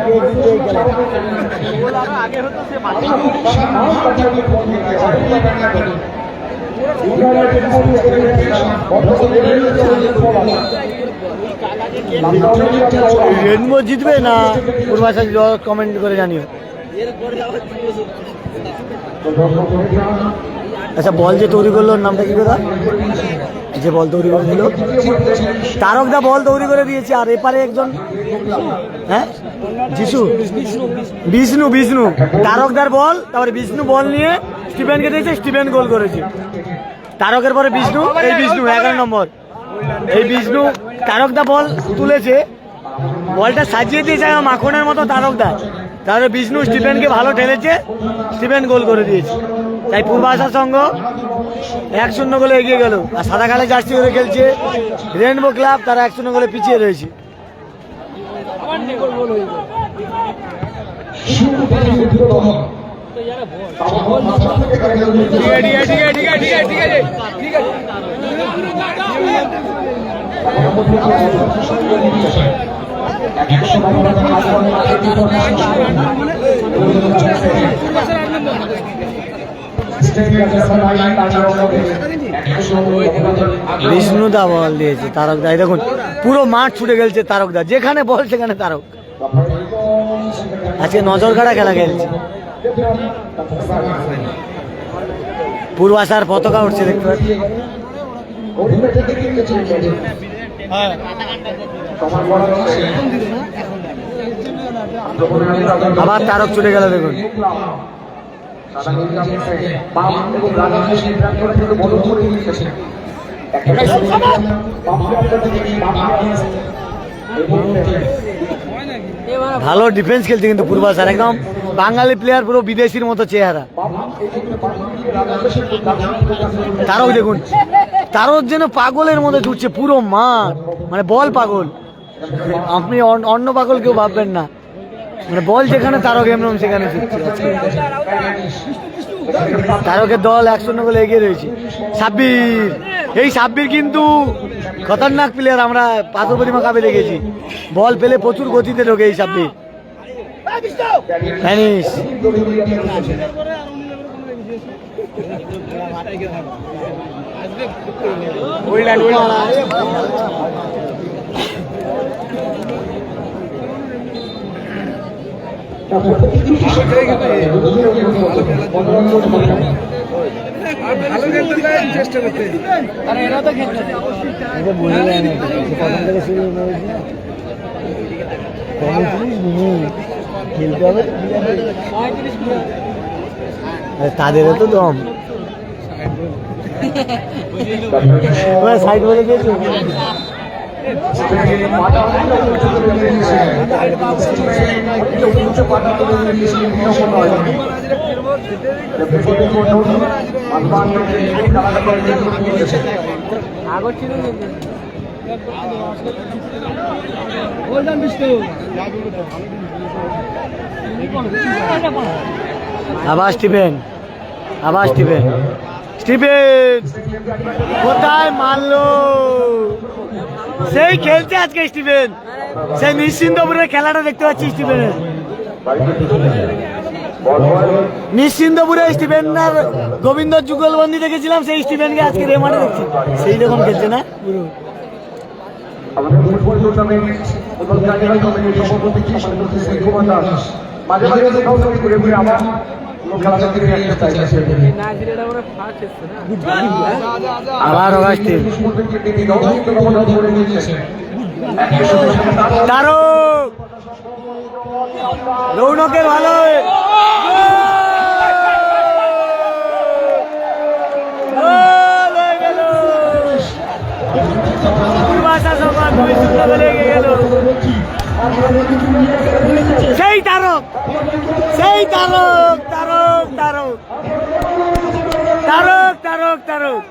রেনবো জিতবে না পূর্বাশা, কমেন্ট করে জানিও। আচ্ছা, বল যে তৈরি করলো নামটা কি কথা, যে বল তৈরি করে দিল তারকদা বল তৈরি করে দিয়েছে। আর এপারে একজন, হ্যাঁ যিশু, বিষ্ণু, বিষ্ণু তারকদার বল, তারপরে বিষ্ণু বল নিয়ে স্টিফেনকে দিয়েছে, স্টিফেন গোল করেছে। তারকের পরে বিষ্ণু, এই বিষ্ণু 11 নম্বর, এই বিষ্ণু তারকদা বল তুলেছে, বলটা সাজিয়ে দিয়েছে মাখনের মতো তারকদা, তারপরে বিষ্ণু স্টিফেনকে ভালো ঠেলেছে, স্টিফেন গোল করে দিয়েছে। তাই পূর্বাশা সংঘ 1-0 গোলে এগিয়ে গেল। আর সাদা কালো জার্সি করে খেলছে রেনবো ক্লাব, তারা 1-0 গোলে পিছিয়ে রয়েছে। বিষ্ণুদা বল দিয়েছে, তারকদা দেখুন পুরো মাঠ ছুটে গেছে তারকদা, যেখানে বল সেখানে তারক। আজকে নজর কাড়া খেলা খেলছে। পূর্বাশার পতাকা উঠছে দেখতে পাচ্ছি। আবার তারক ছুটে গেল দেখুন। ভালো ডিফেন্স খেলছে কিন্তু পূর্বাশার, একদম বাঙালি প্লেয়ার, পুরো বিদেশির মতো চেহারা। তারক দেখুন, তারক যেন পাগলের মধ্যে ছুটছে পুরো মাঠ, মানে বল পাগল। আপনি অন্য পাগল কেউ ভাববেন না, মানে বল যেখানে তারক এমরম সেখানে জিতছে আজকে। তারকের দল 1-0 গোলে এগিয়ে রয়েছে। সাব্বির, এই সাব্বির কিন্তু খতরনাক প্লেয়ার, আমরা পাথর প্রতিমা কাপে দেখেছি, বল পেলে প্রচুর গতিতে ঢোকে এই সাব্বির। ফ্যানিশ, ভালো খেলতে চাই, চেষ্টা করতে। তাদেরও তো দম, সাইড বলে দিয়েছে। আবার স্টিফেন, আবার স্টিফেন, স্টিফেন কোথায় মারলো, সেই খেলছে আজকে স্টিফেন, সেই নিশ্চিন্তপুরের খেলাটা দেখতে পাচ্ছি স্টিফেনের। নিশ্চিন্তপুরে স্টিফেন আর গোবিন্দ যুগলবন্দি দেখেছিলাম, সেই স্টিফেনকে আজকে রে মাঠে দেখছি, সেই রকম খেলছে না পুরো। আমাদের ফুটবল টুর্নামেন্ট এবং কার্নিভাল কমিটির সভাপতি মাঝে মাঝে কোথাও থেকে ঘুরে ঘুরে আমার খেলা চাকরি একটা চাইছে। আবার অগাস্টিন, তারক, রৌনকের ভালো সেই তারক, সেই তারক, তারক, তারক, তারক, তারক, তারক,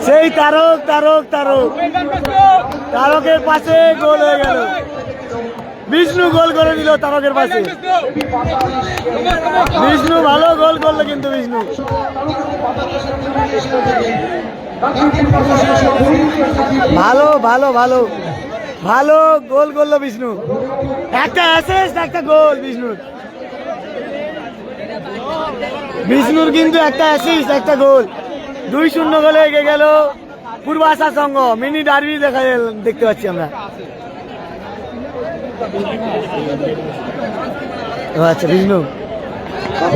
সেই তারক, তারক, তারক, তারকের পাশে গোল হয়ে গেল, বিষ্ণু গোল করে দিল তারকের পাশে। বিষ্ণু ভালো গোল করলো কিন্তু বিষ্ণু, ভালো ভালো ভালো ভালো গোল করলো বিষ্ণু, একটা অ্যাসিস্ট একটা গোল বিষ্ণুর, বিষ্ণুর কিন্তু একটা অ্যাসিস্ট একটা গোল, 2-0 গোলে এগিয়ে গেল পূর্বাশা সংঘ। মিনি ডার্বি দেখতে পাচ্ছি আমরা। আচ্ছা Bishnu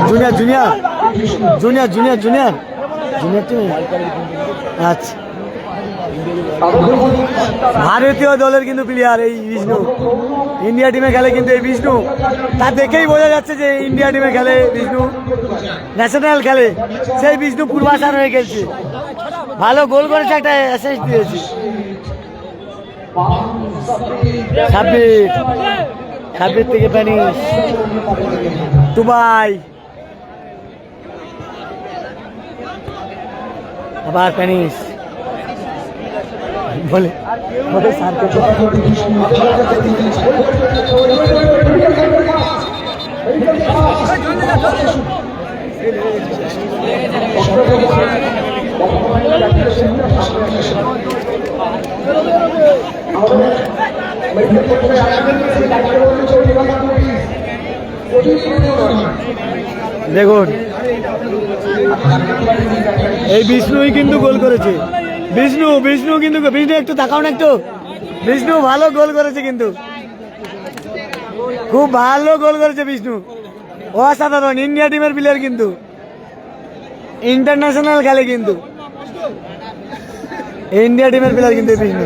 junior junior junior junior junior junior team, আচ্ছা ভারতীয় দলের কিন্তু প্লেয়ার এই বিষ্ণু, ইন্ডিয়া টিমে খেলে কিন্তু এই বিষ্ণু, তা দেখেই বোঝা যাচ্ছে যে ইন্ডিয়া টিমে খেলে বিষ্ণু, ন্যাশনাল খেলে, সেই বিষ্ণু পূর্বাশার হয়ে খেলছে, ভালো গোল করেছে, একটা অ্যাসিস্ট দিয়েছে। সাব্বির, সাব্বির থেকে প্যানিশ, দুবাই, আবার প্যানিশ, বলে বলে সারকে দেখুন এই বিষ্ণুই কিন্তু গোল করেছে, বিষ্ণু বিষ্ণু কিন্তু বিষ্ণু একটু তাকাও না একটু, বিষ্ণু ভালো গোল করেছে কিন্তু, খুব ভালো গোল করেছে বিষ্ণু, অসাধারণ ইন্ডিয়া টিমের প্লেয়ার কিন্তু, ইন্টারন্যাশনাল খেলে কিন্তু, ইন্ডিয়া টিমের প্লেয়ার কিন্তু বিষ্ণু।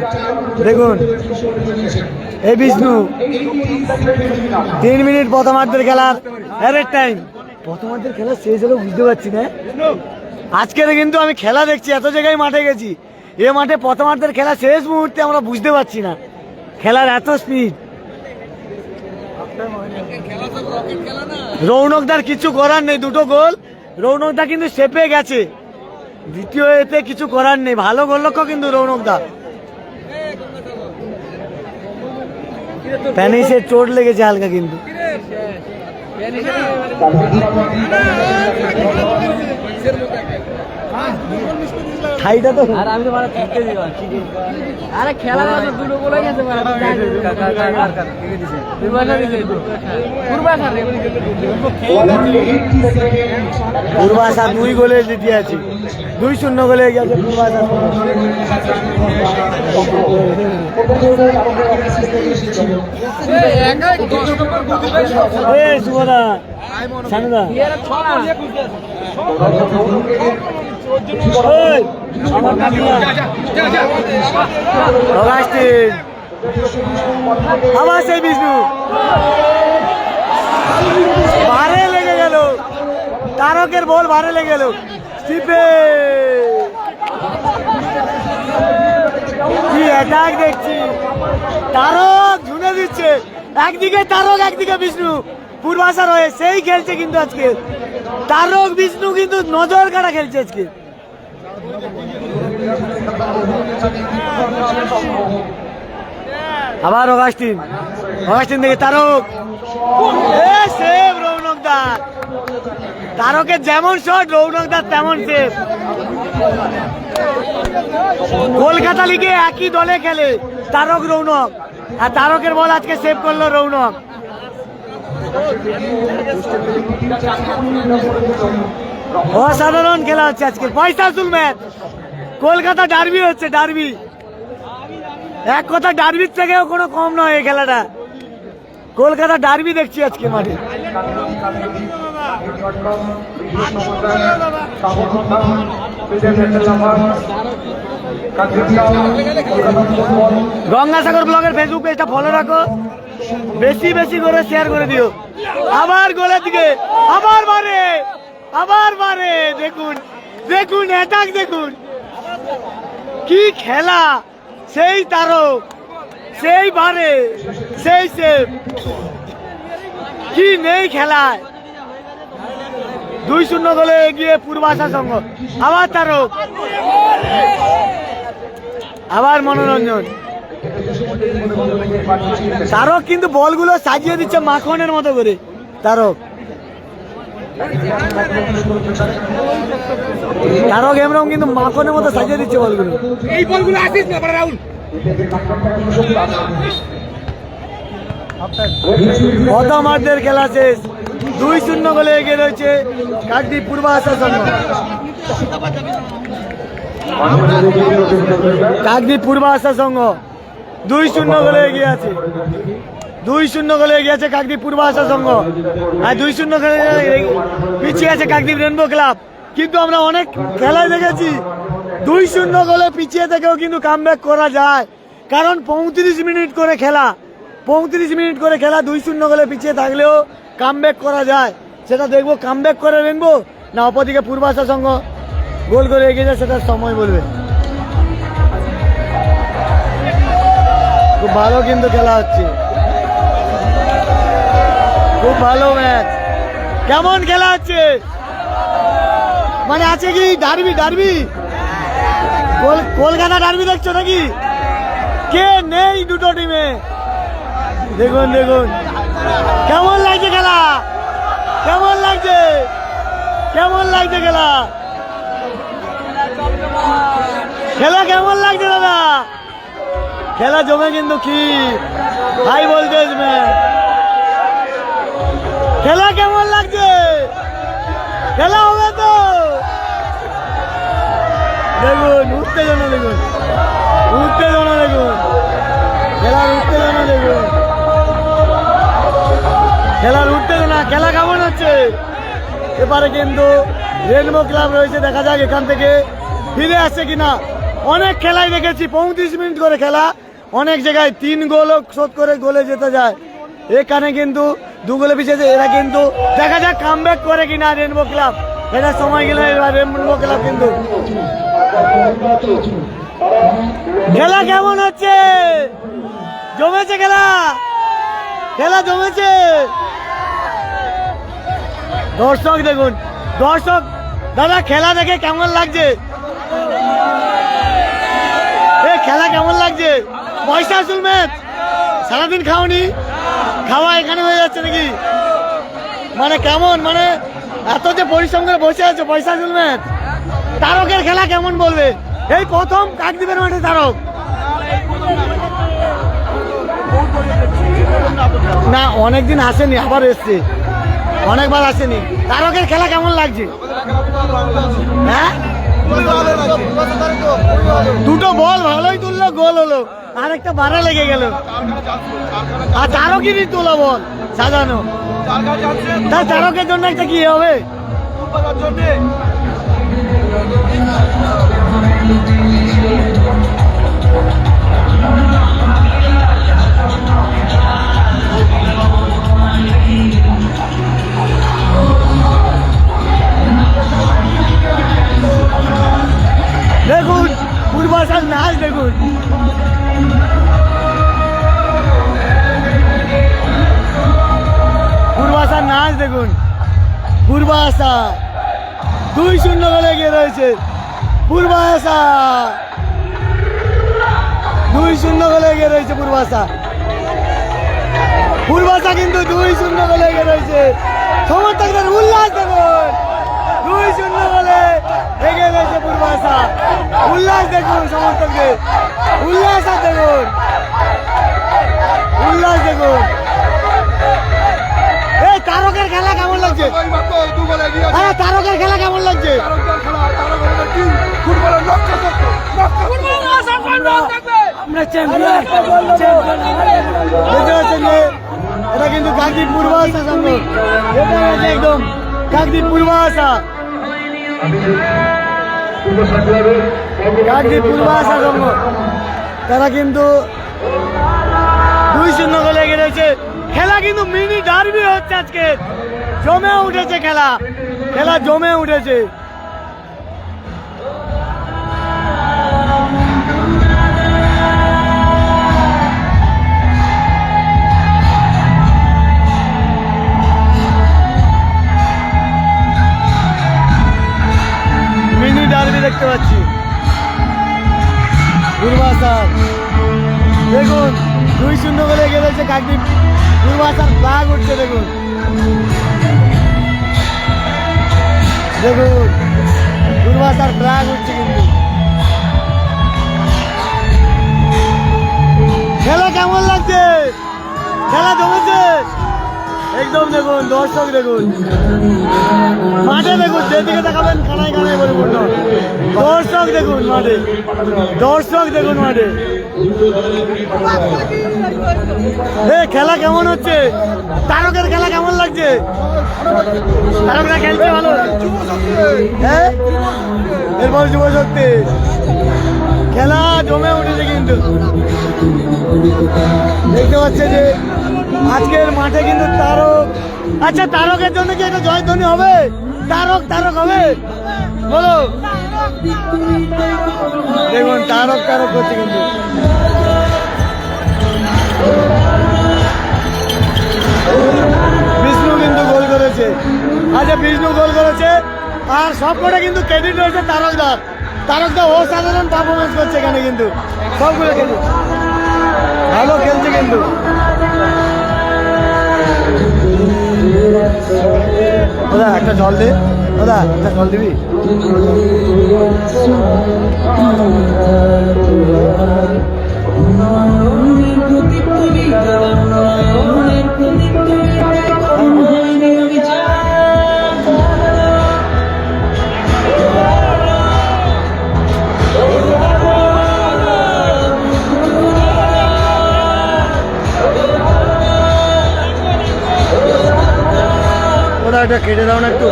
দেখুন এই বিষ্ণু 3 মিনিট প্রথমার্ধের খেলার এর টাইম, প্রথমার্ধের খেলা শেষ হলো বুঝতে পারছি না, আজকের কিন্তু আমি খেলা দেখছি, এত জায়গায় মাঠে গেছি, এ মাঠে প্রথমার্ধের খেলা শেষ মুহূর্তে আমরা বুঝতে পারছি না, খেলার এত স্পিড। রৌনকদার কিছু করার নেই, 2টো গোল, রৌনকদা কিন্তু চেপে গেছে, দ্বিতীয় এতে কিছু করার নেই, ভালো গোলরক্ষক কিন্তু রৌনকদা, প্যানিসের চোট লেগেছে হালকা কিন্তু। খাইটা তো আর আমি তো মারা ঠিকই দিবা আরে খেলা তো দুটো বলে গেছে মারা পূর্বাশা দিছে পূর্বাশা রে পূর্বাশা 2 গোলে জিতে আছে, 2-0 গোলে গেছে পূর্বাশা। এ সুবদা সানুদা ওই আমার কাকিমা অগাস্টিন আবার সেই বিষ্ণু বারে লেগে গেল, তারকের বল বারে লেগে গেল। স্টিপে কি অ্যাটাক দেখছি, তারক ঝুনে দিচ্ছে, একদিকে তারক একদিকে বিষ্ণু। পূর্বাশা রয়ে সেই খেলছে কিন্তু আজকে তারক বিষ্ণু কিন্তু নজর কাটা খেলছে আজকে। আবার অগাস্টিন, অগাস্টিন থেকে তারক, সেভ রৌনকদার। তারকের যেমন শট রৌনকদার তেমন সেভ। কলকাতা লিগে একই দলে খেলে তারক রৌনক, আর তারকের বল আজকে সেভ করলো রৌনক। অসাধারণ খেলা হচ্ছে আজকে, পয়সা আসুল ম্যাচ। কলকাতা ডার্বি হচ্ছে, ডার্বি। এক কথা ডার্বির থেকেও কোনো কম নয় এই খেলাটা। কলকাতা ডার্বি দেখছি আজকে মাঠে। গঙ্গাসাগর ব্লগের ফেসবুক পেজটা ফলো রাখো, বেশি বেশি করে শেয়ার করে দিও। আবার গোলের দিকে, আবার মারে, আবার মারে। দেখুন দেখুন অ্যাটাক দেখুন, কি খেলা। সেই তারক, সেই বারে, সেই সেভ, কি নেই খেলায়। 2-0 গোলে এগিয়ে পূর্বাশা সংঘ। আবার তারক, আবার মনোরঞ্জন। তারক কিন্তু বলগুলো সাজিয়ে দিচ্ছে মাখনের মতো করে। তারক তারক এমরকম কিন্তু মাখনের মতো সাজিয়ে দিচ্ছে বলগুলো। এই বলগুলো আসিস না রাহুল। প্রথমার্ধের খেলা শেষ, 2-0 গোলে এগিয়ে রয়েছে কাকদ্বীপ পূর্বাশা সংঘ। কাকদ্বীপ পূর্বাশা সংঘ 2-0 গোলে এগিয়ে আছে, 2-0 গোলে এগিয়ে আছে কাকদ্বীপ পূর্বাশা সংঘ। আর 2-0 পিছিয়ে আছে কাকদ্বীপ রেনবো ক্লাব। কিন্তু আমরা অনেক খেলায় দেখেছি 2-0 গোলে পিছিয়ে থেকেও কিন্তু কামব্যাক করা যায়, কারণ 35 মিনিট করে খেলা, 35 মিনিট করে খেলা। 2-0 গোলে পিছিয়ে থাকলেও কামব্যাক করা যায়, সেটা দেখবো। কামব্যাক করে রেনবো না অপরদিকে পূর্বাশা সংঘ গোল করে এগিয়ে যায়, সেটা সময় বলবে। খুব ভালো কিন্তু খেলা হচ্ছে, খুব ভালো ম্যাচ। কেমন খেলা হচ্ছে, মানে আছে কি ডার্বি, ডার্বি কলকাতা ডার্বি দেখছো নাকি? কে নেই দুটো টিমে। দেখুন দেখুন কেমন লাগছে খেলা, কেমন লাগছে, কেমন লাগছে খেলা, খেলা কেমন লাগছে দাদা? খেলা জমে কিন্তু কি হাই ভোল্টেজ ম্যাচ। খেলা কেমন লাগছে, খেলা হবে তো। দেখুন উত্তেজনা, দেখুন উত্তেজনা, দেখুন খেলার উত্তেজনা, দেখুন খেলার উত্তেজনা। খেলা কেমন হচ্ছে এবারে কিন্তু রেনবো ক্লাব রয়েছে, দেখা যাক এখান থেকে ফিরে আসছে কিনা। অনেক খেলাই দেখেছি 35 মিনিট করে খেলা, অনেক জায়গায় 3 গোল শোধ করে গোলে যেতে যায়। এখানে কিন্তু 2 গোলে পিছিয়েছে এরা, কিন্তু দেখা যাক কামব্যাক করে কিনা রেনবো ক্লাব। এটা সময় গেলে রেনবো ক্লাব কিন্তু। খেলা কেমন হচ্ছে, জমেছে খেলা, খেলা জমেছে। দর্শক দেখুন, দর্শক দাদা খেলা দেখে কেমন লাগছে, খেলা কেমন লাগছে? পয়সা আসুল ম্যাচ, সারাদিন খাওনি, খাওয়া এখানে হয়ে যাচ্ছে নাকি? মানে কেমন, মানে এত যে পরিশ্রম করে বসে আছো পয়সা চলবে, তারকের খেলা কেমন বলবে? এই প্রথম কাকদ্বীপের মাঠে তারক না, অনেকদিন আসেনি, আবার এসছে, অনেকবার আসেনি। তারকের খেলা কেমন লাগছে? হ্যাঁ, দুটো বল ভালোই তুললো, গোল হলো, আর একটা বাড়া লেগে গেল, আর তারকেরই তোলা বল সাজানো। তাই তারকের জন্য একটা কি হবে? দেখুন পূর্বাশার নাচ দেখুন, পূর্বাশার নাচ দেখুন। পূর্বাশা 2-0 গোলে এগিয়ে রয়েছে। পূর্বাশা 2-0 গোলে এগিয়ে রয়েছে। পূর্বাশা কিন্তু 2-0 গোলে এগিয়ে রয়েছে। সমর্থকদের উল্লাস দেখুন, 2-0 গোলে এগিয়ে রয়েছে পূর্বাশা। উল্লাস দেখুন, সমর্থকদের উল্লাস দেখুন, উল্লাস দেখুন। এই তারকের খেলা কেমন লাগছে? আরে তারকের খেলা কেমন লাগছে? আমরা চ্যাম্পিয়ন, বুঝতে পারছেন যে এটা কিন্তু কাকদ্বীপ পূর্বাশা সংঘ, এটা হচ্ছে একদম কাকদ্বীপ পূর্বাশা, কাকদ্বীপ পূর্বাশা সংঘ। তারা কিন্তু 2-0 গোলে এগিয়ে রয়েছে। খেলা কিন্তু মিনি ডার্বি হচ্ছে আজকে, জমে উঠেছে খেলা, খেলা জমে উঠেছে। মিনি ডার্বি দেখতে পাচ্ছি পূর্বাশার। দেখুন 2-0 গোলে এগিয়ে রয়েছে কাকদ্বীপ পূর্বাশার, ফ্ল্যাগ উঠছে দেখুন, দেখুন পূর্বাশার ফ্ল্যাগ উঠছে। কিন্তু খেলা কেমন লাগছে? খেলা জমেছে একদম। দেখুন দর্শক দেখুন, মাঠে দেখুন, যেদিকে দেখাবেন কানায় কানায় পরিপূর্ণ। দর্শক দেখুন মাঠে, দর্শক দেখুন মাঠে। খেলা কেমন হচ্ছে? তারকের খেলা কেমন লাগছে? তারকরা খেলছে ভালো, হ্যাঁ এরপর যুব শক্তি। খেলা জমে উঠেছে কিন্তু দেখতে পাচ্ছে যে আজকের মাঠে কিন্তু তারক। আচ্ছা তারকের জন্য কি একটা জয়ধ্বনি হবে? তারক তারক হবে বলো। দেখুন তারক তারক করছে কিন্তু। বিষ্ণু কিন্তু গোল করেছে। আচ্ছা বিষ্ণু গোল করেছে, আর সবকটা কিন্তু ক্রেডিট রয়েছে তারকদার। তারকদা অসাধারণ পারফরমেন্স করছে এখানে কিন্তু, সবগুলো কিন্তু ভালো খেলছে কিন্তু। দাদা একটা জল দে, দাদা একটা জল দিবি। ওরা এটা কেটে দাও না একটু।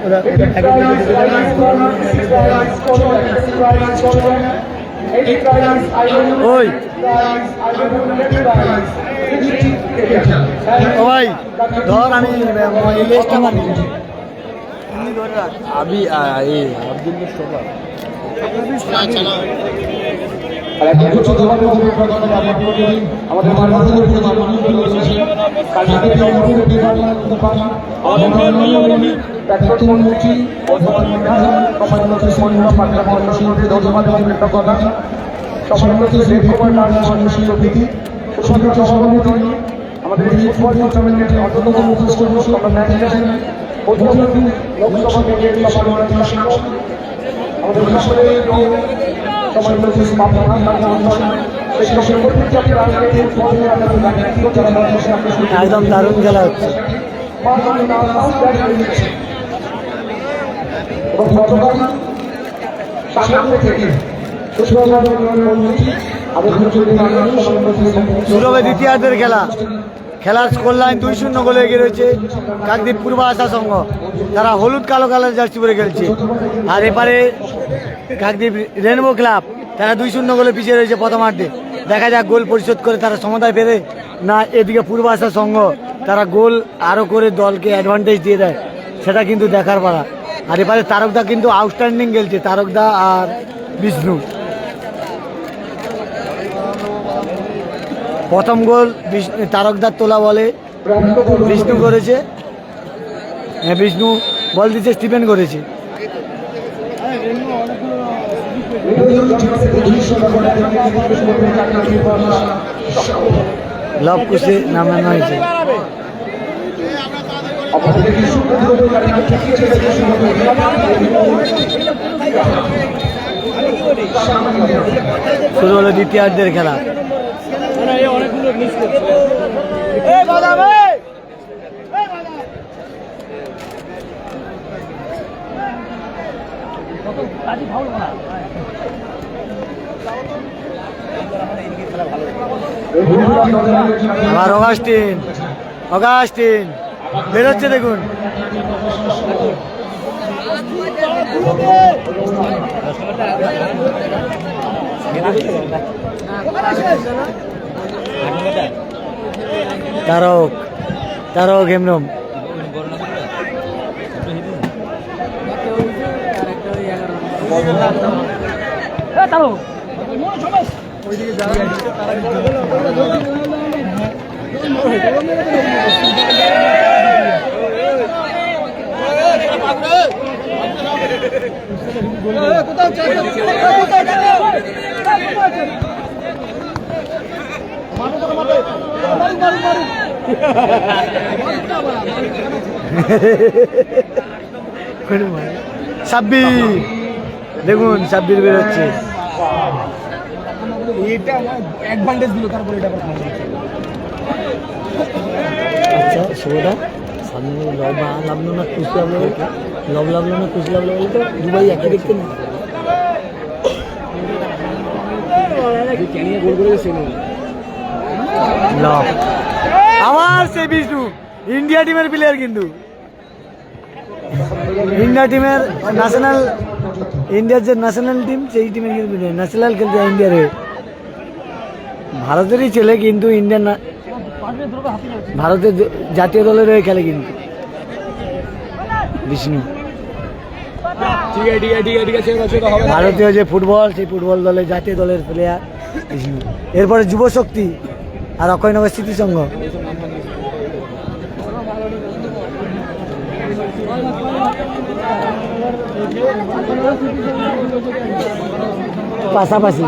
ওরা ওই ও ভাই ধর আমি লেজটা মারি अभी ये अब्दुल मुस्तफा আমাদের মন্ত্রী আমাদের ফুটবল টুর্নামেন্টের অন্যতম মুখস্থ প্রধানমন্ত্রী লোকসভা কেন্দ্রের আমাদের সকলের সমাজমন্ত্রী একদম দারুণ খেলা হচ্ছে এবং গতকাল সামনে থেকে শুরু হবে দ্বিতীয়ার্ধের খেলা। খেলার স্কোর লাইন 2-0 গোলে এগিয়ে রয়েছে কাকদ্বীপ পূর্ব আশা সংঘ। তারা হলুদ কালো কালার জার্সি পরে খেলছে। আর এপারে কাকদ্বীপ রেনবো ক্লাব, তারা 2-0 গোলে পিছিয়ে রয়েছে প্রথমার্ধে। দেখা যাক গোল পরিশোধ করে তারা সমতায় ফেরে না এদিকে পূর্ব আশা সংঘ তারা গোল আরও করে দলকে অ্যাডভান্টেজ দিয়ে দেয়, সেটা কিন্তু দেখার পালা। আর এপারে তারকদা কিন্তু আউটস্ট্যান্ডিং খেলছে, তারকদা আর বিষ্ণু। প্রথম গোল তারকদার তোলা বলে বিষ্ণু করেছে, বিষ্ণু বল দিচ্ছে স্টিফেন করেছে। লব কুশে নামানো হয়েছে। শুরু হলো দ্বিতীয়ার্ধের খেলা। আবার অগাস্টিন বেরোচ্ছে দেখুন। তারক হেমরম সাব্বির দেখুন, সাব্বির বেরোচ্ছে। এটা অ্যাডভান্টেজ দিল, তারপরে এটা আচ্ছা শুভদা সামনে লব লাগলো না খুশ লাগলো, লব লাগলো না খুশ লাগলো বলে তো দুবাই একই দেখতে না। গোল করে লব আমার সেই বিষ্ণু ইন্ডিয়া টিমের প্লেয়ার, কিন্তু ইন্ডিয়া টিমের ন্যাশনাল, ইন্ডিয়ার যে ন্যাশনাল টিম সেই টিমের কিন্তু ন্যাশনাল খেলতে ইন্ডিয়ার হয়ে। ভারতেরই ছেলে কিন্তু ইন্ডিয়ান ভারতের জাতীয় দলের হয়ে খেলে কিন্তু বিষ্ণু। ভারতীয় যে ফুটবল, সেই ফুটবল দলের জাতীয় দলের প্লেয়ার বিষ্ণু। এরপরে যুব শক্তি আর অক্ষয়নগর স্মৃতি সংঘ পাশাপাশি।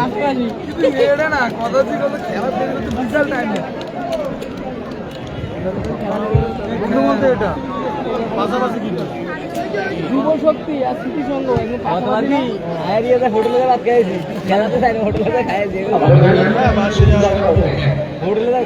যুব শক্তি আর স্মৃতি সংঘ হোটেলে ভাত খাইছি, খেলাতে চাই না, হোটেলে খাইছি, হোটেলে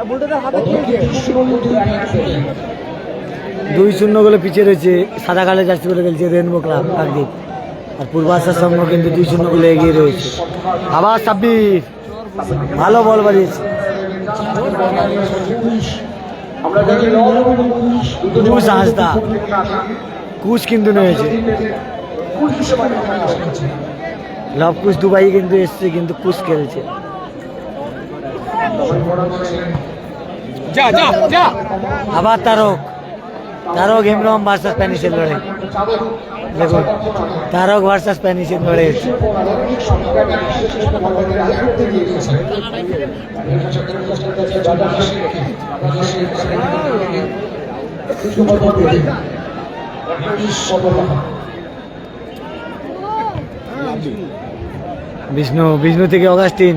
2-0 গোলে পিছিয়ে রয়েছে সাদা কালো জার্সি করে খেলছে রেনবো ক্লাব কাকদ্বীপ। আর পূর্বাশার সঙ্গে কিন্তু 2-0 গোলে এগিয়ে রয়েছে। আবার সাব্বির ভালো বল বাড়িয়েছে। কুশ হাসদা কুশ কিন্তু নেমেছে। লব কুশ দুবাই কিন্তু এসছে, কিন্তু কুশ খেলছে। যা যা যা আবার তারক হেমরম ভার্সাস স্প্যানিশের লড়াই। দেখুন তারক ভার্সাস স্প্যানিশের লড়াই হচ্ছে। বিষ্ণু থেকে অগাস্টিন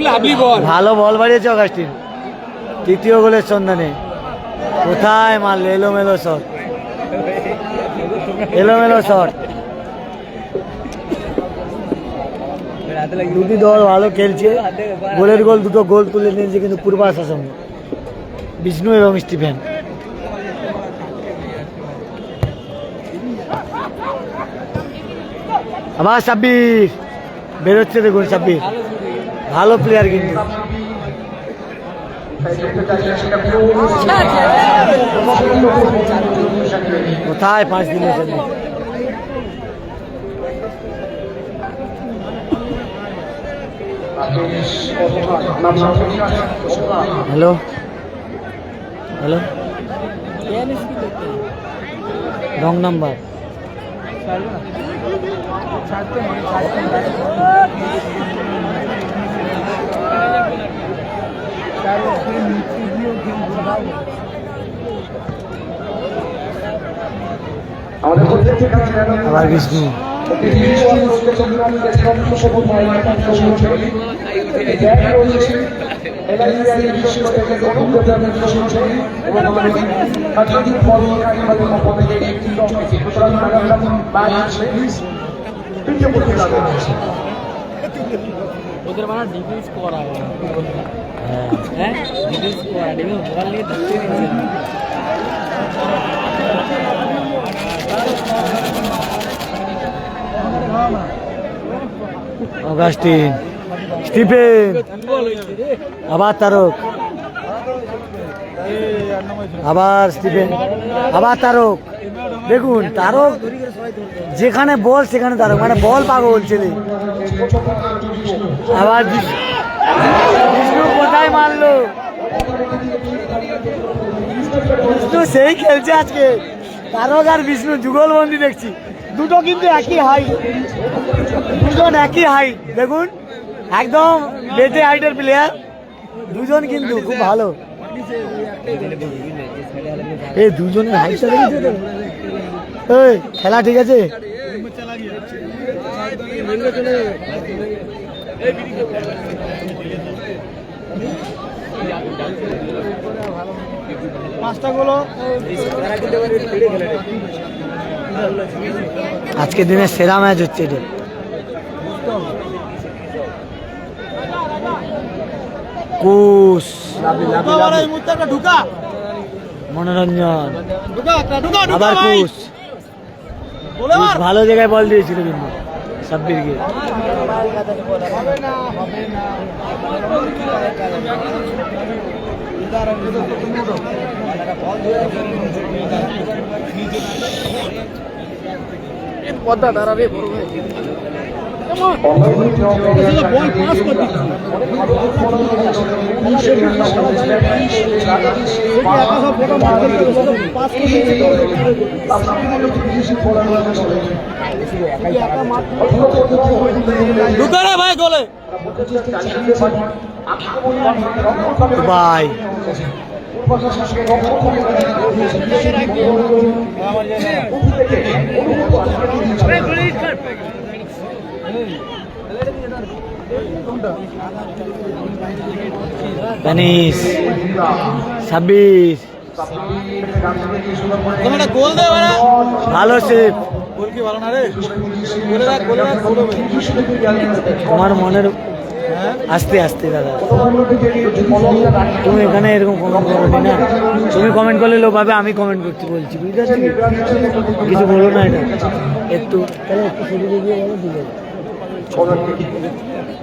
লাভলি বল। ভালো বল বাড়িয়েছে অগাস্টিন। তৃতীয় গোলের সন্ধানে কোথায় মারলো? এলোমেলো শট। দুটি দল ভালো খেলছে, গোলের গোল দুটো গোল তুলে নিয়েছে কিন্তু পূর্বাশার সঙ্গে বিষ্ণু এবং স্টিফেন। আবার সাব্বির বেরোচ্ছে, দেখুন সাব্বির ভালো প্লেয়ার কিন্তু। কোথায় 5 দিনের জন্য? Hello wrong number. আবার বিষ্ণু ওদের মানে ডিফেন্স করা হ্যাঁ ডিফেন্স করা ডিফেন্স বল নিয়ে ধরতে নিচ্ছে না। অগাস্টিন স্টিফেন আবার তারক আবার স্টিফেন আবার তারক। দেখুন তারক যেখানে বল সেখানে তারক, মানে বল পাগল ছেলে। আবার বিষ্ণু কোথায় মারলো? বিষ্ণু সেই খেলছে আজকে। তারক আর বিষ্ণু যুগলবন্দি দেখছি, দুটো কিন্তু একই হাইট, দুজন একই হাইট। দেখুন একদম বেটে হাইটের প্লেয়ার দুজন, কিন্তু খুব ভালো। এই দুজনের হাইটটা দেখেছে তো? এই খেলা ঠিক আছে। আজকে দিনের সেরা ম্যাচ হচ্ছে এটা। কুশ মনোরঞ্জন আবার কুশ ভালো জায়গায় বল দিয়েছিল কিন্তু সাব্বিরকে। পদ্মা দাঁড়াবে বড় ভাই ঢুকারে ভাই গোলে ভাই। দানিশ 26 গোল দে ভালো সেভ। গোল কি ভালো না রে গোলে রাখ তোমার মনের আস্তে আস্তে দাদা, তুমি এখানে এরকম কমেন্ট করো না, তুমি কমেন্ট করলে লোক ভাবে আমি কমেন্ট করছি বলছি, বুঝতে পারছি কি? কিছু বলো না এটা একটু, তাহলে একটু ছবি দিয়ে বলো ঠিক আছে।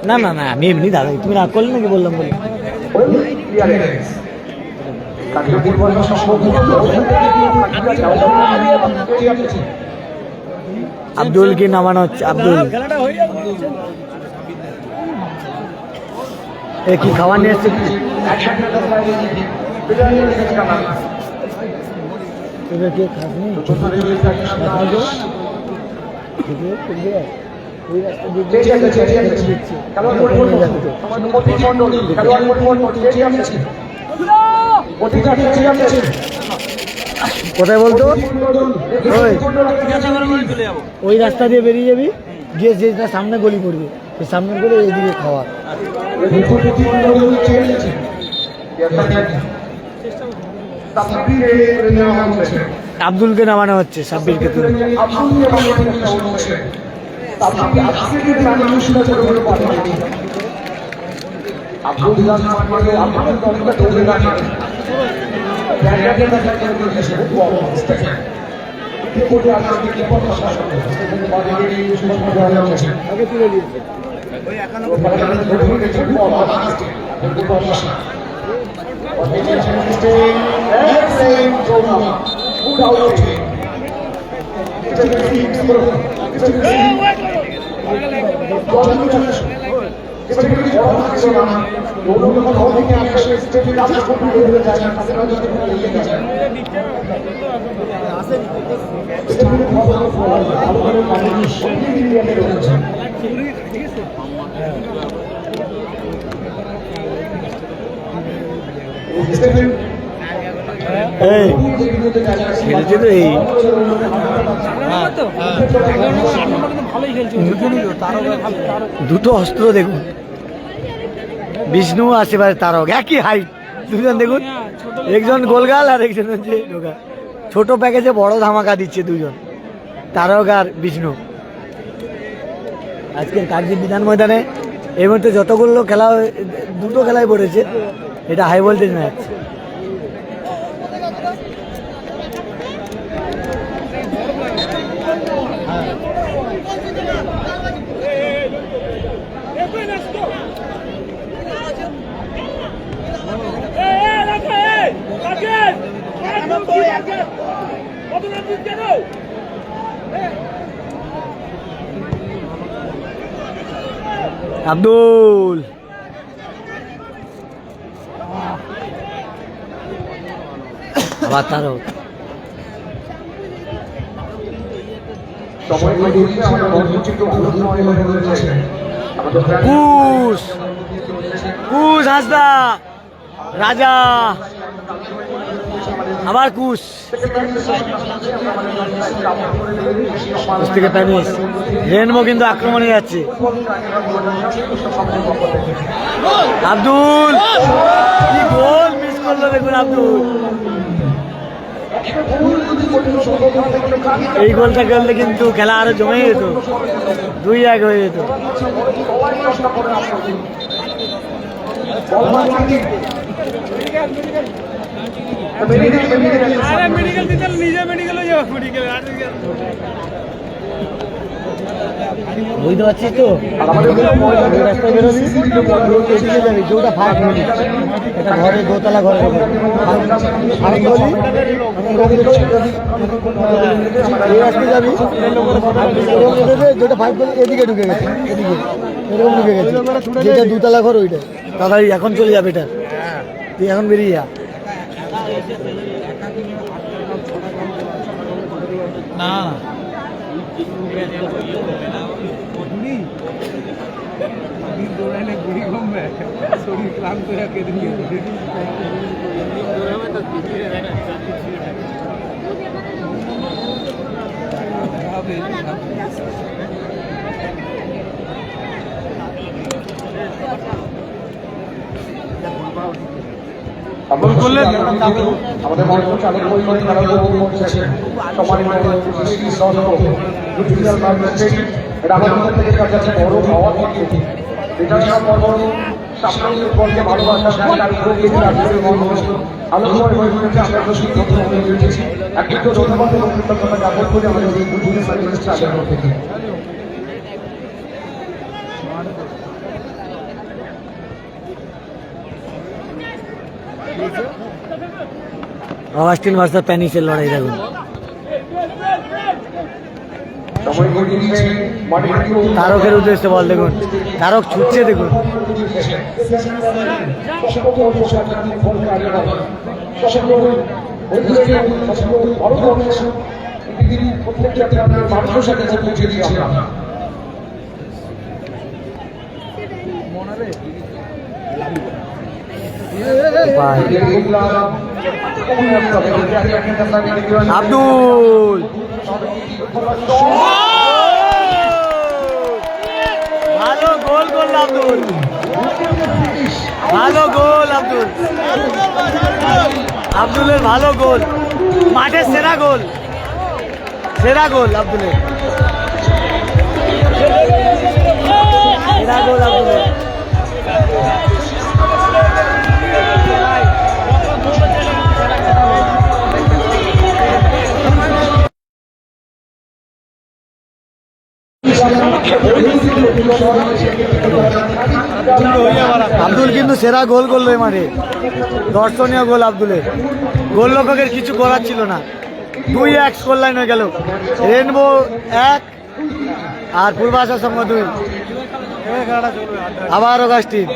না না না আমি এমনি দাদা, তুমি রাগ করলে নাকি বললাম বলে? আব্দুল কি নামানো হচ্ছে? আব্দুল এ কি খাবার নিয়ে এসছে? কে খাসনি? কোথায় বলতো? ওই রাস্তা দিয়ে বেরিয়ে যাবি, গিয়ে যেটা সামনে গলি পড়বে সেই সামনে করে এইদিকে খাওয়া। আব্দুলকে নামানো হচ্ছে, সাব্বিরকে তুলে। খেলছে তো এই দুটো অস্ত্র দেখুন, বিষ্ণু আশেপাশে তারক, একই হাইট দুজন দেখুন, একজন গোলগাল আর একজন হচ্ছে ঢোকা। ছোট প্যাকেজে বড় ধামাকা দিচ্ছে দুজন, তারক আর বিষ্ণু। আজকের কাকদ্বীপ বিধান ময়দানে এই মুহূর্তে যতগুলো খেলা, দুটো খেলায় পড়েছে, এটা হাই ভোল্টেজ ম্যাচ। আব্দুল আবার তারক, কুশ কুশ হাসদা রাজা, আবার কুশ থেকে প্যানিস। রেনবো কিন্তু আক্রমণে যাচ্ছে। আব্দুল কি গোল মিস করলো দেখুন আব্দুল, এই গোলটা খেললে কিন্তু খেলা আরো জমে যেত, 2-1 হয়ে যেত। বুঝতে পারছিস তো, রাস্তায় বেরোবি, এদিকে যাবি, যেটা 5 মিনিট, এটা ঘরে দোতলা ঘরে এই রাস্তায় যাবি, যেটা 5 মিনিট এদিকে ঢুকে গেছে, এদিকে এরকম ঢুকে গেছে, যেটা 2তলা ঘর ওইটা তাড়াতাড়ি এখন চলে যাবে, এটা তুই এখন বেরিয়ে যা। না শরীর ক্লান্ত হয়ে আমাদের মঞ্চ চালক পরিবারের খেলার সম্মানিত বিধানসভা পর্ব সাপ্তাহিক পর্বে ভালোবাসা তার প্রকৃতির আগ্রহের মনোভাব আলোচনা হয়ে উঠেছে। আমরা প্রশ্ন হয়ে উঠেছি একটু ধন্যবাদ এবং কৃতজ্ঞতা জ্ঞাপন করে আমাদের এই দুজনের সার্ভিসটা আগ্রহ থেকে অগাস্টিন ভার্সাস প্যানিসের লড়াই দেখুন। সময় করে দিচ্ছে তারকের উদ্দেশ্যে বল দেখুন, তারক ছুটছে দেখুন। মানুষের সাথে পৌঁছে দিয়েছি আমরা আব্দুল ভালো গোল করল আব্দুল, ভালো গোল আব্দুল, আব্দুলের ভালো গোল, মাঠের সেরা গোল, সেরা গোল আব্দুলের, সেরা গোল আব্দুলের। আব্দুল কিন্তু সেরা গোল করলো এই মাঠে, দর্শনীয় গোল আব্দুলের। গোল রক্ষকের কিছু করার ছিল না, 2-1 স্কোর লাইন হয়ে গেল। রেনবো 1 আর পূর্বাশার সঙ্গে 2। আবার অগাস্টিন,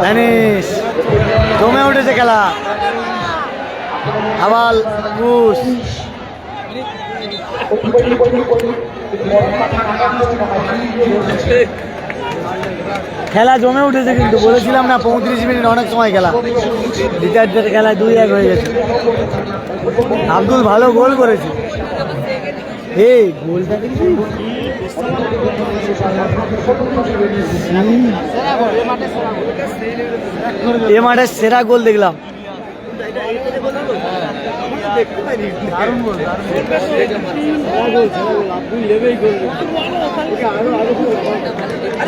ড্যানিশ, জমে উঠেছে খেলা। আবার ঘুষ, খেলা জমে উঠেছে কিন্তু বলেছিলাম না 35 মিনিট অনেক সময় খেলা। দ্বিতীয় খেলায় 2-1 হয়ে গেছে। আব্দুল ভালো গোল করেছে। এই গোলটা এ মাঠের সেরা গোল দেখলাম।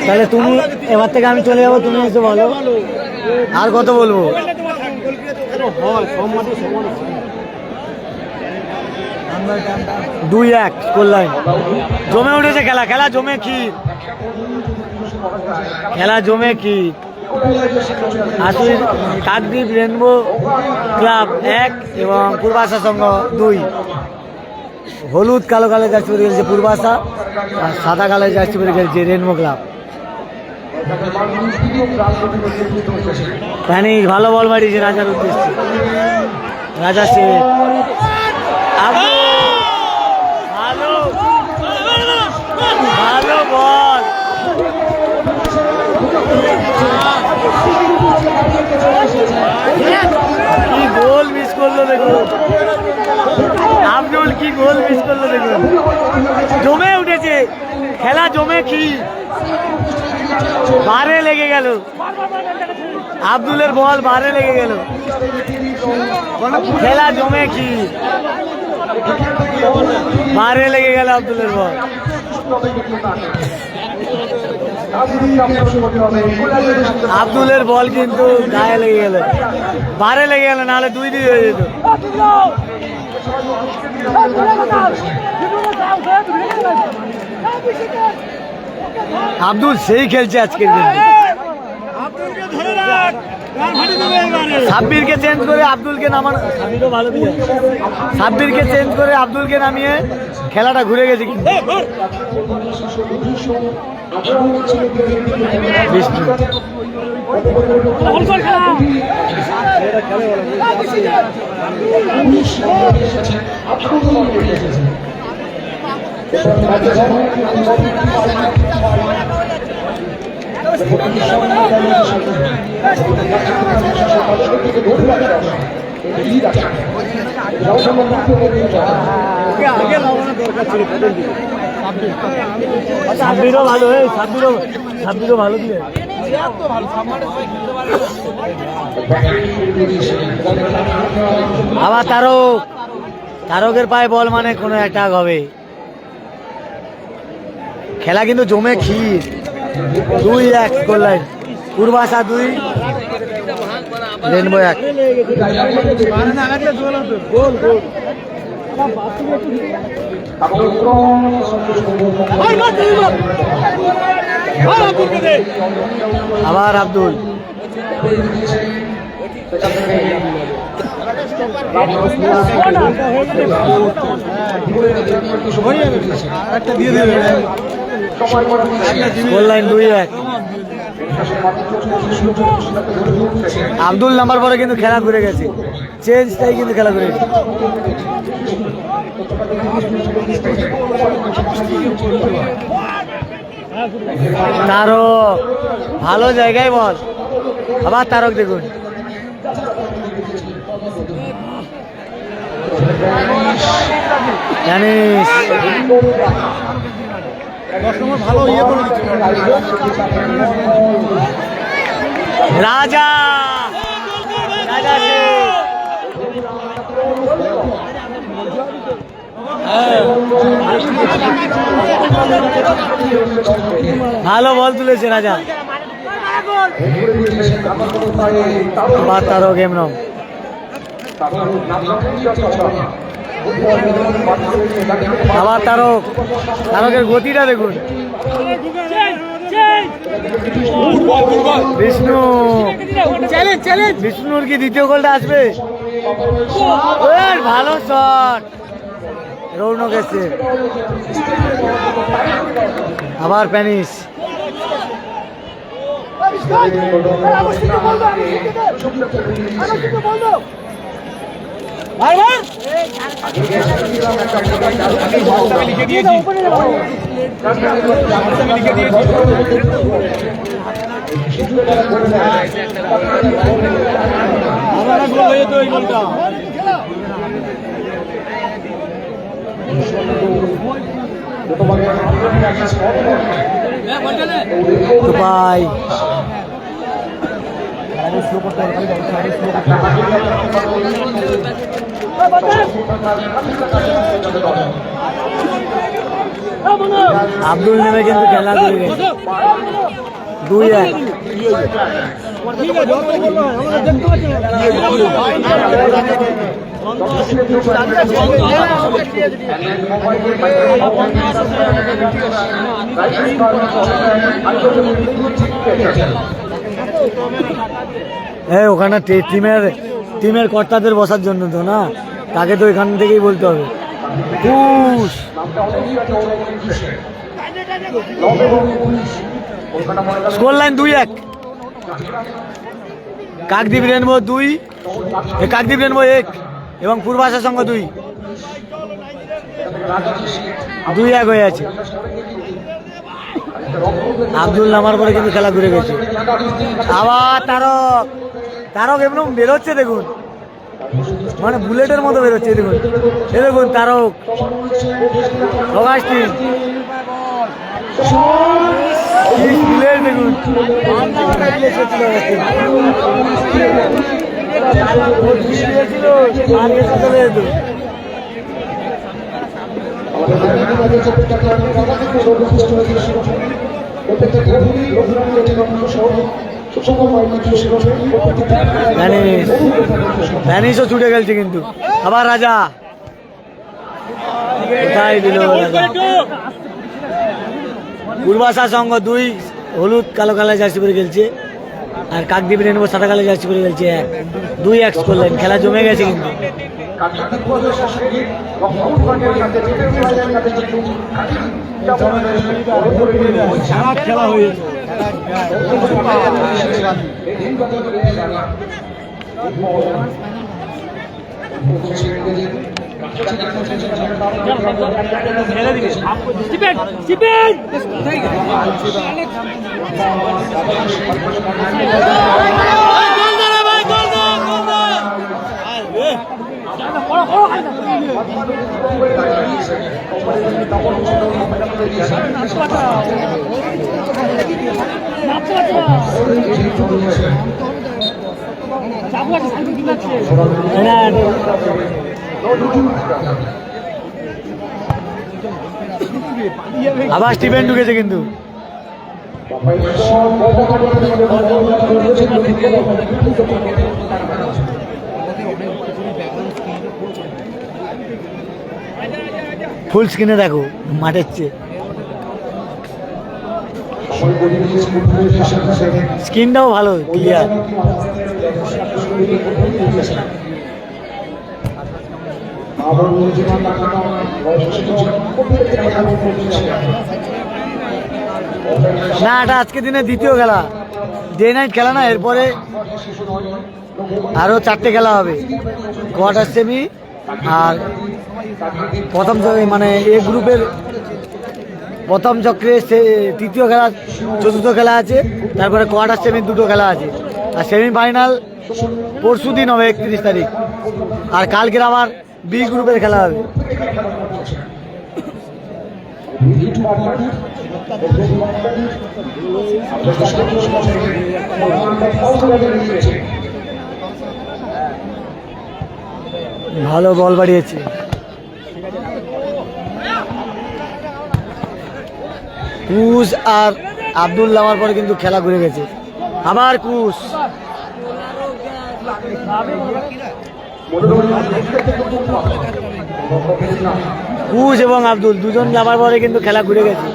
তাহলে তুমি এবার থেকে আমি চলে যাবো, তুমি এসে বলো আর কত বলবো। 2-1 স্কোর লাইন, জমে উঠেছে খেলা। খেলা জমে কি, খেলা জমে কি। আসলে কাকদ্বীপ রেনবো ক্লাব 1 এবং পূর্বাশা সংঘ 2। হলুদ কালো কালো জার্সি পরে গেছে পূর্বাশা, আর সাদা কালো জার্সি পরে গেছে রেনবো ক্লাব। প্যানিক ভালো বল মারিয়েছে রাজার উদ্দেশ্যে। রাজা শেখ ভালো ভালো বল, কি গোল মিস করলো দেখুন আব্দুল, কি গোল মিস করলো দেখুন। জমে উঠেছে খেলা, জমে কি বারে লেগে গেল। আব্দুলের বল বারে লেগে গেল, খেলা জমে কি বারে লেগে গেল আব্দুলের বল। আব্দুলের বল কিন্তু গায়ে লেগে গেল, বারে লেগে গেল, নাহলে 2-2 হয়ে যেত। আব্দুল সেই খেলছে আজকের দিন। সাব্বিরকে চেঞ্জ করে আব্দুলকে নামানো, ভালো দিয়ে সাব্বিরকে চেঞ্জ করে আব্দুলকে নামিয়ে খেলাটা ঘুরে গেছে কিন্তু। সাব্বিরও ভালো, সাব্বিরও ভালো দিয়ে আবার তারকের পায়ে বল মানে কোনো অ্যাটাক হবে। খেলা কিন্তু জমে ক্ষীর, 2-1 স্কোর লাইন। পূর্বাশা 2, রেনবো 1। আবার Abdul. Score line 2-1। Abdul number পরে কিন্তু খেলা ঘুরে গেছে, চেঞ্জটাই কিন্তু খেলা ঘুরে গেছে। তারক ভালো জায়গায় বল, আবার তারক দেখুন। জানিস ভালো ইয়ে করে রাজা রাজা ভালো বল তুলেছে রাজা। আবার তারও গেম নাম। আবার তারক, তারকের গতিটা দেখুন। বিষ্ণু, বিষ্ণুর কি দ্বিতীয় গোলটা আসবে? ভালো শট রৌনক এসছে। আবার প্যানিস। ভাই আব্দুল নেমে কিন্তু খেলা করে গেছে। 2-1। ওখানে টিমের কর্তাদের বসার জন্য তো না, তাকে তো এখান থেকেই বলতে হবে। Score line 2-1। Kakdwip rainbow 2, Kakdwip rainbow 1 এবং পূর্বাশার সঙ্গে 2-1 হয়ে আছে। আব্দুল নামার পরে কিন্তু খেলা ঘুরে গেছে। আবার তারক, তারক এমন বেরোচ্ছে দেখুন, মানে বুলেটের মতো বেরোচ্ছে দেখুন। এ দেখুন তারক, অগাস্টিন বুলেট দেখুন। ভ্যানিশও ছুটে গেছে কিন্তু। আবার রাজা কোথায় দিল? পূর্বাশা সঙ্গ 2 হলুদ কালো কালার জার্সি পরে খেলছে, আর কাকদ্বীপ রেনবো সাদা কালার জার্সি পরে খেলছে 2-1 করলেন। খেলা জমে গেছে কিন্তু। খেলা হয়েছে। আবার স্টিভেন ঢুকেছে কিন্তু। ফুল স্ক্রিনে দেখো মাঠের চেয়ে স্ক্রিনটাও ভালো ক্লিয়ার। না এটা আজকে দিনে দ্বিতীয় খেলা, ডে নাইট খেলা না, এরপরে আরো 4টে খেলা হবে, কোয়ার্টার সেমি আর প্রথম মানে এ গ্রুপের প্রথম চক্রে তৃতীয় খেলা, চতুর্থ খেলা আছে, তারপরে কোয়ার্টার সেমির 2টো খেলা আছে, আর সেমিফাইনাল পরশু দিন হবে 31 তারিখ, আর কালকের আবার বি গ্রুপের খেলা হবে। ভালো বল বাড়িয়েছে। কুশ আর আব্দুল নামার পরে কিন্তু খেলা ঘুরে গেছে, আবার কুশ। কুশ এবং আব্দুল দুজন যাবার পরে কিন্তু খেলা ঘুরে গেছে।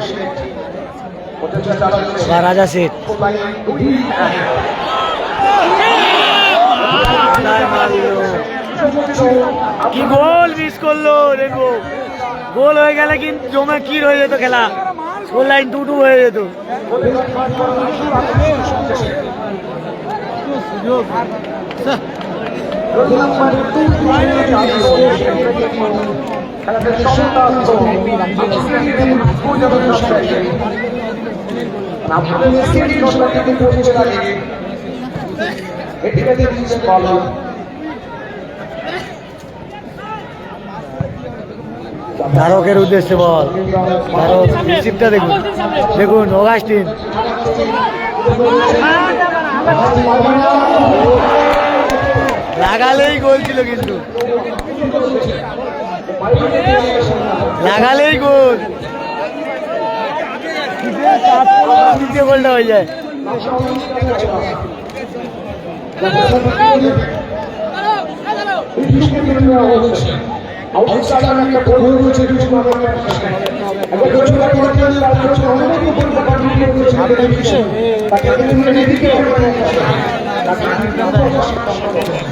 রাজা শেঠ কি গোল মিস করলো, দেখবো গোল হয়ে গেলে কিন্তু জমে কি হয়ে যেত খেলা, গোল লাইন 2-2 হয়ে যেত। ধারকের উদ্দেশ্যে বল, ধারক রিসিভটা দেখুন, দেখুন অগাস্টিন লাগালেই গোল ছিল, কিন্তু লাগালেই গোল, দ্বিতীয় গোলটা হয়ে যায়।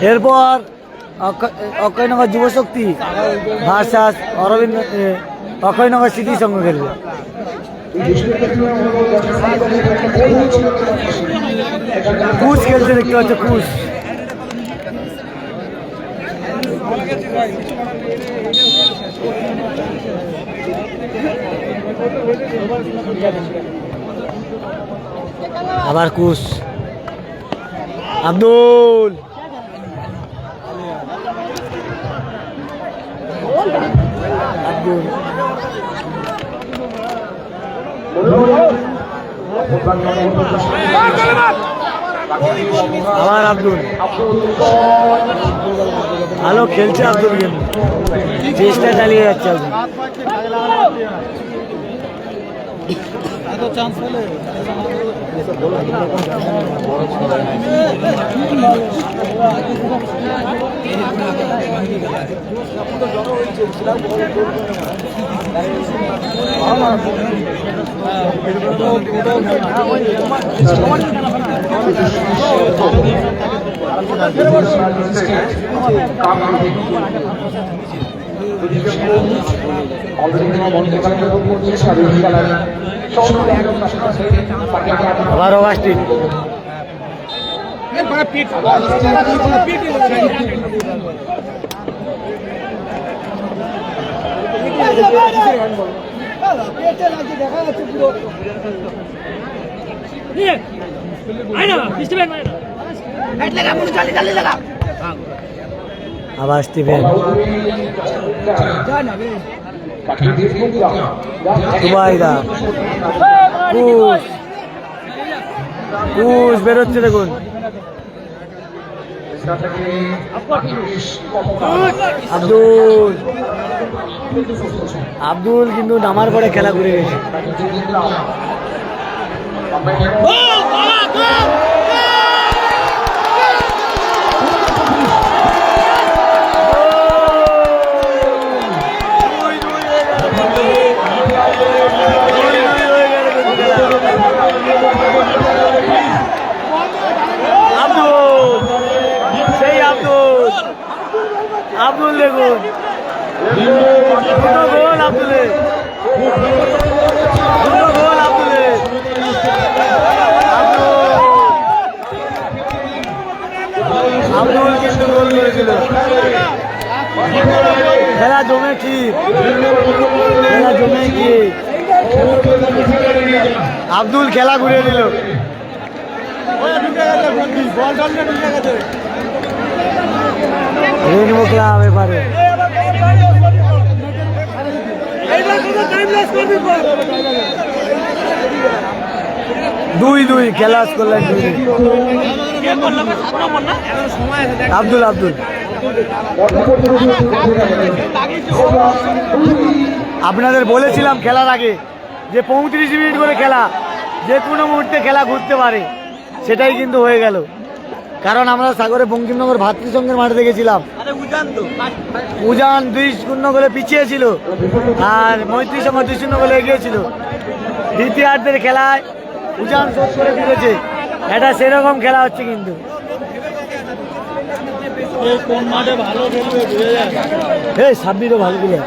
এরপর অক্ষয়নগর যুবশক্তি ভার্সাস অক্ষয়নগর সিটি সঙ্গ খেলবে। কুশ খেলছে দেখতে পাচ্ছে, কুশ আবার কুশ, আব্দুল আব্দুল আবার আব্দুল, ভালো খেলছে আব্দুল, কিন্তু চেষ্টা চালিয়ে যাচ্ছে আব্দুল। আবার অগাস্টিন, আবার স্টিভেন, দুবাইদা, কুশ কুশ বেরোচ্ছে দেখুন, আব্দুল আব্দুল কিন্তু নামার পরে খেলা ঘুরে গেছে। আব্দুল দেখুন দুটো গোল আব্দুলের, দুটো গোল আব্দুলের। আব্দুল কিন্তু গোল করেছিল। খেলা জমে কি, খেলা জমে কি, আব্দুল খেলা ঘুরিয়ে দিল। রেনবো ক্লাব এবারে দুই দুই খেলা করলেন আব্দুল আব্দুল। আপনাদের বলেছিলাম খেলার আগে যে 35 মিনিট করে খেলা, যে কোনো মুহূর্তে খেলা ঘুরতে পারে, সেটাই কিন্তু হয়ে গেল। কারণ আমরা সাগরে বঙ্কিমনগর ভাতৃসংঘের মাঠে দেখেছিলাম, উজান 2-0 গোলে পিছিয়ে ছিল আর 35-0 গোলে এগিয়েছিল। দ্বিতীয়ার্ধের খেলায় উজান শোধ করে দিয়েছে। এটা সেরকম খেলা হচ্ছে কিন্তু। কোন মাঠে ভালো খেলবে সাব্বিরও ভালো খেলে,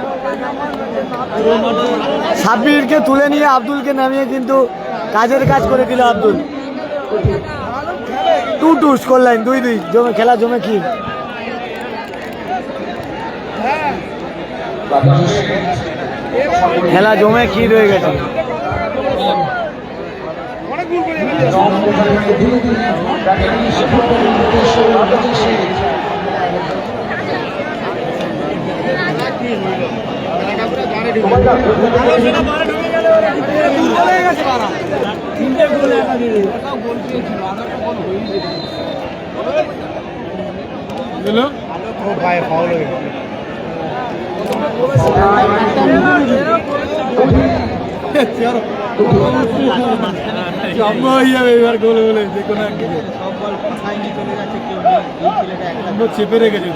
সাব্বিরকে তুলে নিয়ে আব্দুলকে নামিয়ে কিন্তু কাজের কাজ করে দিল আব্দুল। 2-2 স্কোর লাইন, 2-2 জমে খেলা জমে কি। খেলা জমে কি রয়ে গেছে। চেপে রেখেছে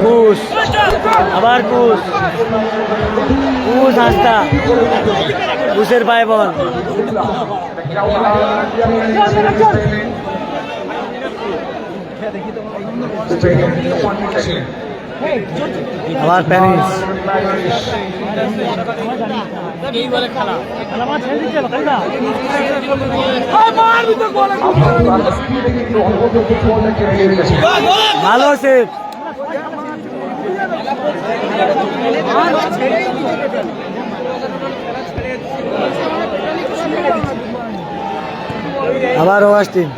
পুশ, আবার পুশ, পুশ হাসতা, পুশের পায়ে বল। আবার প্যানিস, ভালো সেভ। আবার ওয়াস্টিন,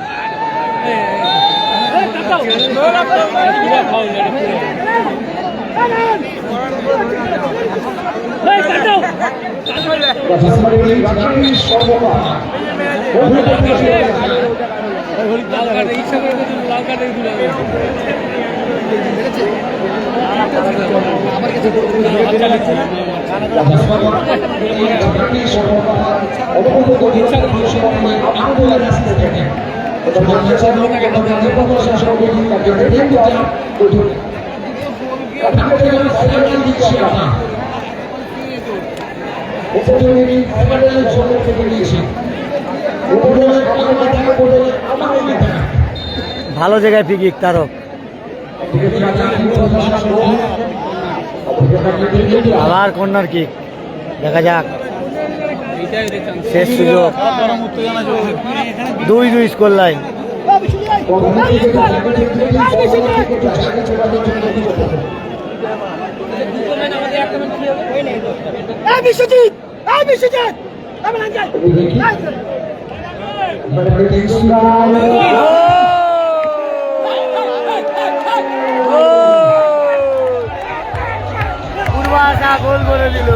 ভালো জায়গায় ফিকিক তারক। আবার কর্নার কিক, দেখা যাক শেষ সুযোগ। 2-2 স্কোর লাইন। পূর্বাশা গোল করে দিল,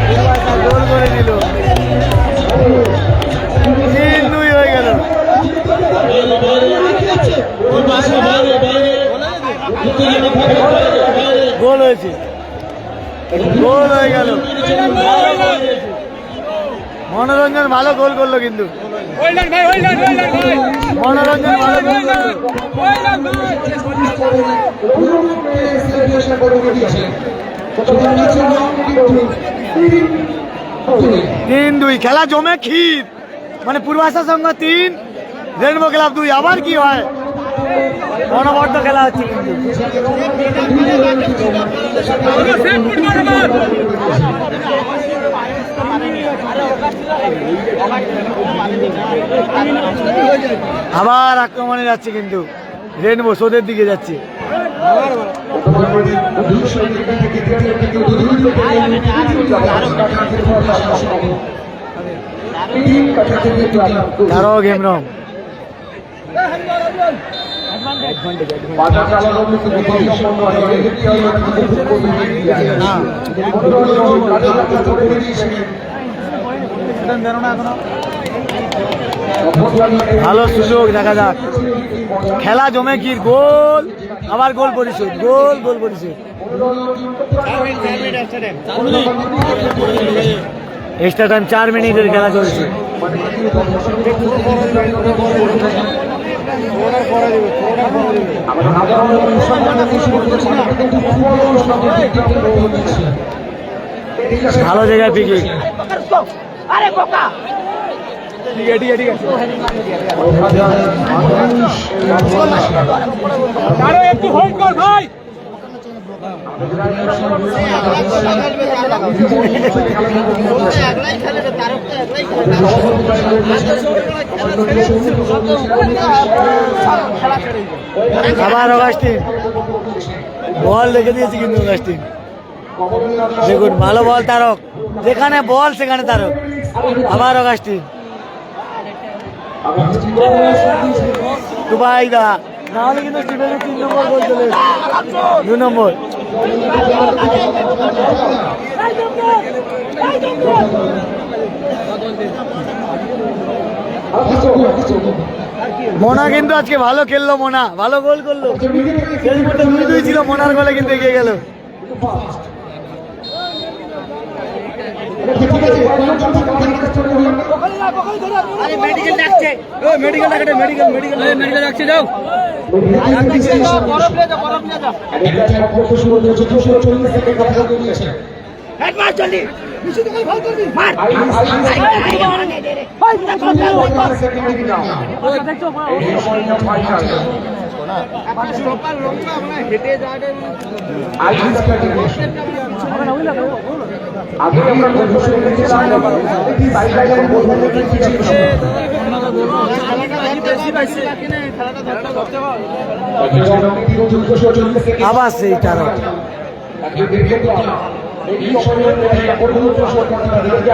পূর্বাশা গোল করে দিল। 3-2 হয়ে গেল। গোল হয়েছে, গোল হয়ে গেল। মনোরঞ্জন ভালো গোল করলো, কিন্তু মনোরঞ্জন ভালো গোল করলো। 3-2 খেলা জমে ক্ষীর, মানে পূর্বাশা সংঘ 3, রেনবো ক্লাব 2। আবার কি হয়, অনবদ্য খেলা হচ্ছে কিন্তু। আবার আক্রমণে যাচ্ছে কিন্তু রেনবো, সোদের দিকে যাচ্ছে। তারও গেমরম ভালো সুযোগ, দেখা যাক। খেলা জমে কি, গোল, আবার গোল পরিশোধ, গোল গোল পরিশোধ। এক্সট্রা টাইম 4 মিনিটের খেলা চলছে। ভালো জায়গায় পিকিং। একটু হোল্ড কর ভাই। আবার অগাস্টিন বল রেখে দিয়েছে, কিন্তু অগাস্টিন দেখুন ভালো বল তারক, যেখানে বল সেখানে তারক। আবার অগাস্টিন, দুবাই দা, না হলে কিন্তু স্টিভেনের 3 নম্বর গোল চলে এসেছে। 2 নম্বর মোনা কিন্তু আজকে ভালো খেললো, মোনা ভালো গোল করলো। 2-2 ছিল, মোনার গোলে কিন্তু এগিয়ে গেল। আগে আমরা গল্প শুনেছিলাম আবার সেই তারক,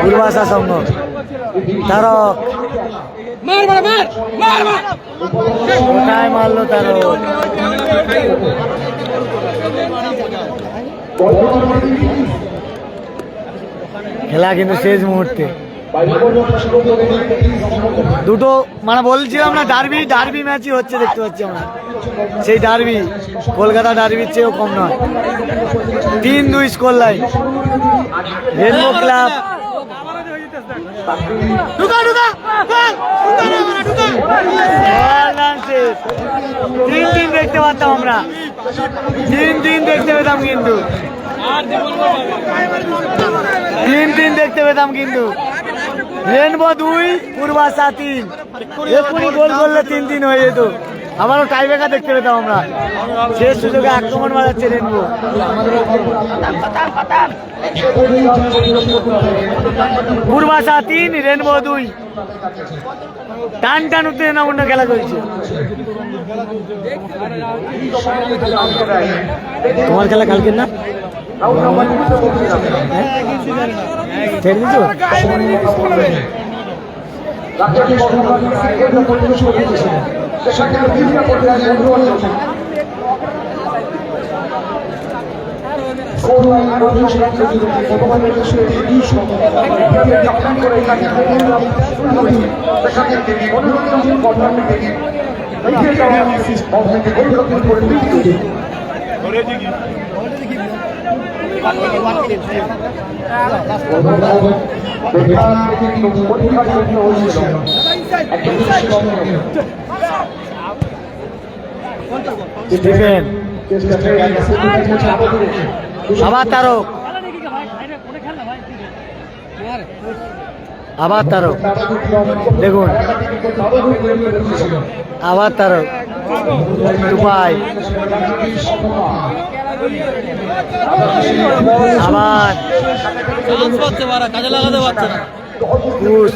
পূর্বাশা সংঘ তারক, কোথায় মারলো তারক। খেলা কিন্তু শেষ মুহূর্তে। দুটো মানে বলছিলাম না, ডার্বি ম্যাচই হচ্ছে, দেখতে পাচ্ছি আমরা। সেই ডার্বি কলকাতা ডার্বির চেয়েও কম নয়। 3-2 স্কোর লাইন। রেনবো ক্লাব 3-3 দেখতে পারতাম আমরা, 3-3 দেখতে পেতাম কিন্তু, 3-3 দেখতে পেতাম কিন্তু। রেনবো 2, পূর্বাশা 3, এক্ষুনি গোল করলে 3-3 হয়ে যেত। আবারও টাইব্রেকার দেখতে পেতাম আমরা। শেষ সুযোগে আক্রমণ বাড়াচ্ছে রেনবো। পূর্বাশা 3, রেনবো 2, টান টান উত্তেজনাপূর্ণ খেলা চলছে। তোমার খেলা কালকে না ছেড়ে দিচ্ছ? এগিয়ে যাওয়ার বল থেকে পরিবর্তন করে দিচ্ছে স্টিফেন আবার তারক আবার তারক দেখুন আবার তারক টুপাই আবার চান্স পাচ্ছে মারা, কাজে লাগাতে পারছে না। পুশ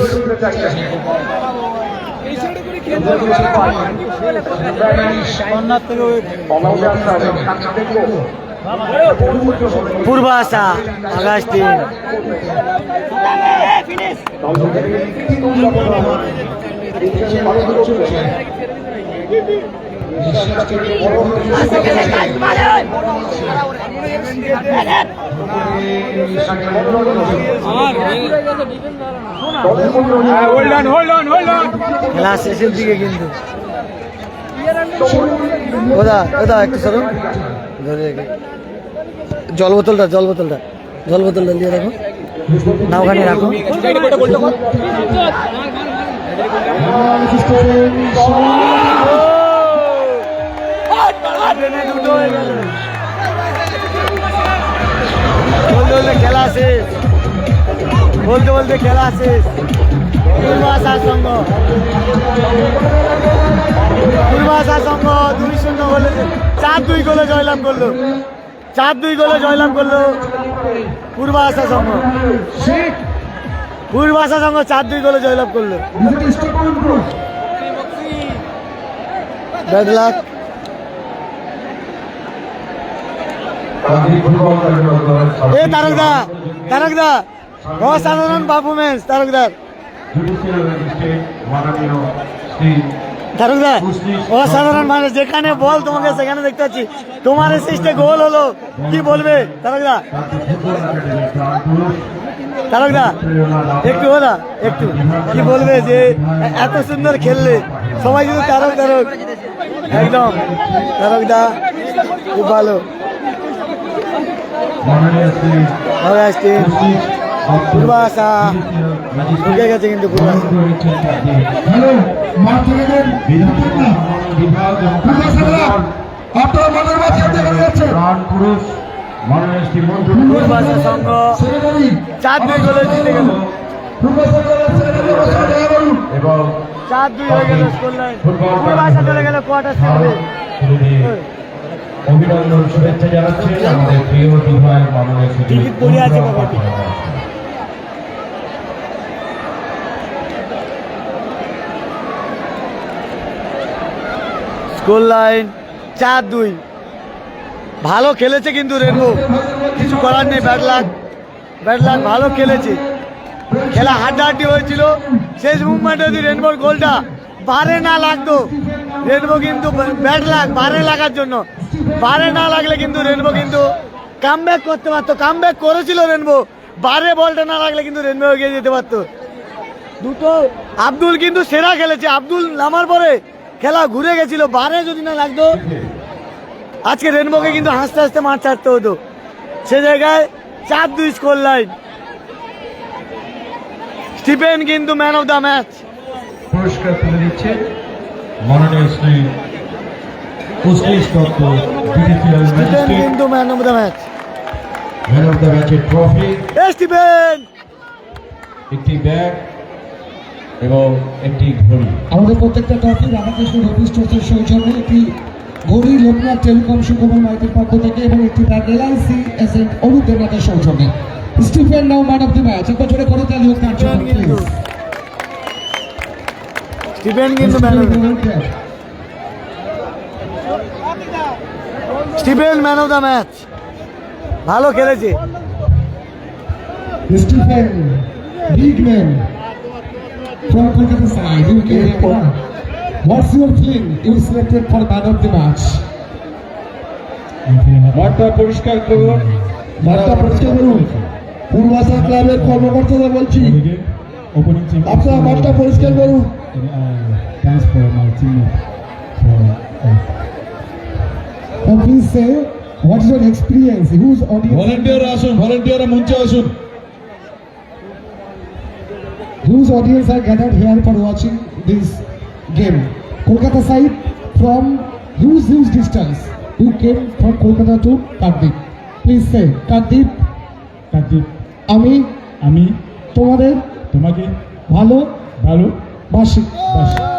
পূর্বাশা আগাস্টিন খেলা শেষের দিকে কিন্তু ওদা ওদা একটু সরো ধরে রেখে জল বোতলটা দিয়ে রাখো না ওখানে রাখো খেলা শেষ বলতে খেলা শেষ পূর্বাশার সঙ্গ 2-0 গোলে 4-2 গোলে জয়লাভ করলো 4-2 গোলে জয়লাভ করলো পূর্বাশা সঙ্গ 4-2 গোলে জয়লাভ করলো ব্যাড লাক এ তারকদা অসাধারণ পারফরমেন্স তারকদার অসাধারণ মানে যেখানে বল তোমাকে সেখানে দেখতে পাচ্ছি তোমার অ্যাসিস্টে গোল হলো কি বলবে তারকদা একটু কি বলবে যে এত সুন্দর খেললে সবাই শুধু তারক একদম তারকদা খুব ভালো পূর্বাশা ঢুকে গেছে কিন্তু পূর্বাশা পূর্বাশা সঙ্গ 4-2 গোলে জিতে গেল 4-2 হয়ে গেল স্কোর লাইন পূর্বাশা চলে গেল কোয়ার্টার ফাইনালে অভিনন্দন শুভেচ্ছা জানাচ্ছেন আমাদের প্রিয় বিধায়ক মাননীয় টিকিট পড়ে আছে বাবাটি স্কোর লাইন 4-2 ভালো খেলেছে কিন্তু রেনবো কিছু করার নেই ব্যাড লাক ভালো খেলেছে খেলা হাড্ডাহাড্ডি হয়েছিল শেষ মুভমেন্টে যদি রেনবোর গোলটা বারে না লাগতো রেনবো কিন্তু ব্যাড লাক বারে লাগার জন্য বারে না লাগলে কিন্তু রেনবো কিন্তু কামব্যাক করতে পারতো কামব্যাক করেছিল রেনবো বারে বলটা না লাগলে কিন্তু রেনবো এগিয়ে যেতে পারতো দুটো আব্দুল কিন্তু সেরা খেলেছে আব্দুল নামার পরে খেলা ঘুরে গেছিল বারে যদি না লাগতো আজকে রেনবোকে কিন্তু হাসতে হাসতে মাঠ ছাড়তে হতো সে জায়গায় 4-2 স্কোর লাইন স্টিফেন কিন্তু ম্যান অফ দ্য ম্যাচ পুরস্কার তুলে দিচ্ছে মাননীয় Shri Kushlesh Dutta judicial Stephen magistrate কিন্তু man of the match man of the ম্যাচের ট্রফি স্টিফেন একটি ব্যাগ এবং একটি ঘড়ি আমাদের প্রত্যেকটা ট্রফি রাধাকৃষ্ণ রবিশ ট্রফির সৌজন্যে একটি ঘড়ি লোকনাথ টেলিকম সুখবর মাইতির পক্ষ থেকে এবং একটি ব্যাগ এলআইসি এজেন্ট অরূপ দেবনাথের সৌজন্যে Stephen now man of the match একবার জোরে করে তালি হোক তার জন্য স্টিফেন কিন্তু man of the Stephen man of the match ভালো খেলেছে Stephen, big man from Kolkata side. You can what's your feeling? You selected for man of the match. মাঠটা পরিষ্কার করুন মাঠটা পরিষ্কার করুন পূর্বাশা ক্লাবের কর্মকর্তারা বলছি আপনারা মাঠটা পরিষ্কার করুন Please say, what is your experience? Whose audience? Volunteer আসুন, ভলেন্টিয়াররা মঞ্চে আসুন। Whose audience are gathered here for watching this game? Kolkata side from huge distance. Who came from Kolkata to Kardip? Please say, Kardip, Kartik, আমি আমি তোমাদের তোমাকে ভালো ভালো বাসি।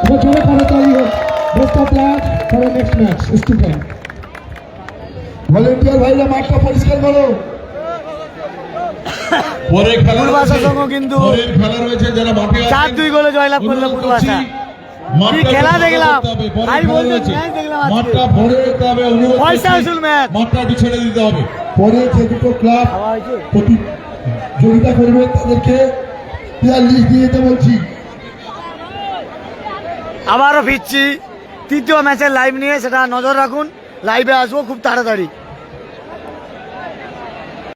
এবার জোরে করে তালি হোক। Best of luck for the next match. Stupend. Volunteer ভাইরা মাঠটা পরিষ্কার করো। পরে খেলা পূর্বাশা রয়েছে, সঙ্গ কিন্তু পরের খেলা রয়েছে যারা মাঠে আছেন। 4-2 গোলে জয়লাভ করলো অনুরোধ পূর্বাশা। করছি, মাঠটা কি খেলা পরিষ্কার দেখলাম, করতে হবে, পরের হাই খেলা ভোল্টেজ রয়েছে। ম্যাচ দেখলাম আজকে। মাঠটা ভরে যেতে হবে, অনুরোধ পয়সা করছি, আসল ম্যাচ। মাঠটা একটু ছেড়ে দিতে হবে। পরে যে দুটো ক্লাব হাওয়া হয়েছে? প্রতিযোগিতা করবে তাদেরকে প্লেয়ার লিস্ট দিয়ে দিতে বলছি। আবারও ফিরছি তৃতীয় ম্যাচের লাইভ নিয়ে, সেটা নজর রাখুন। লাইভে আসবো খুব তাড়াতাড়ি।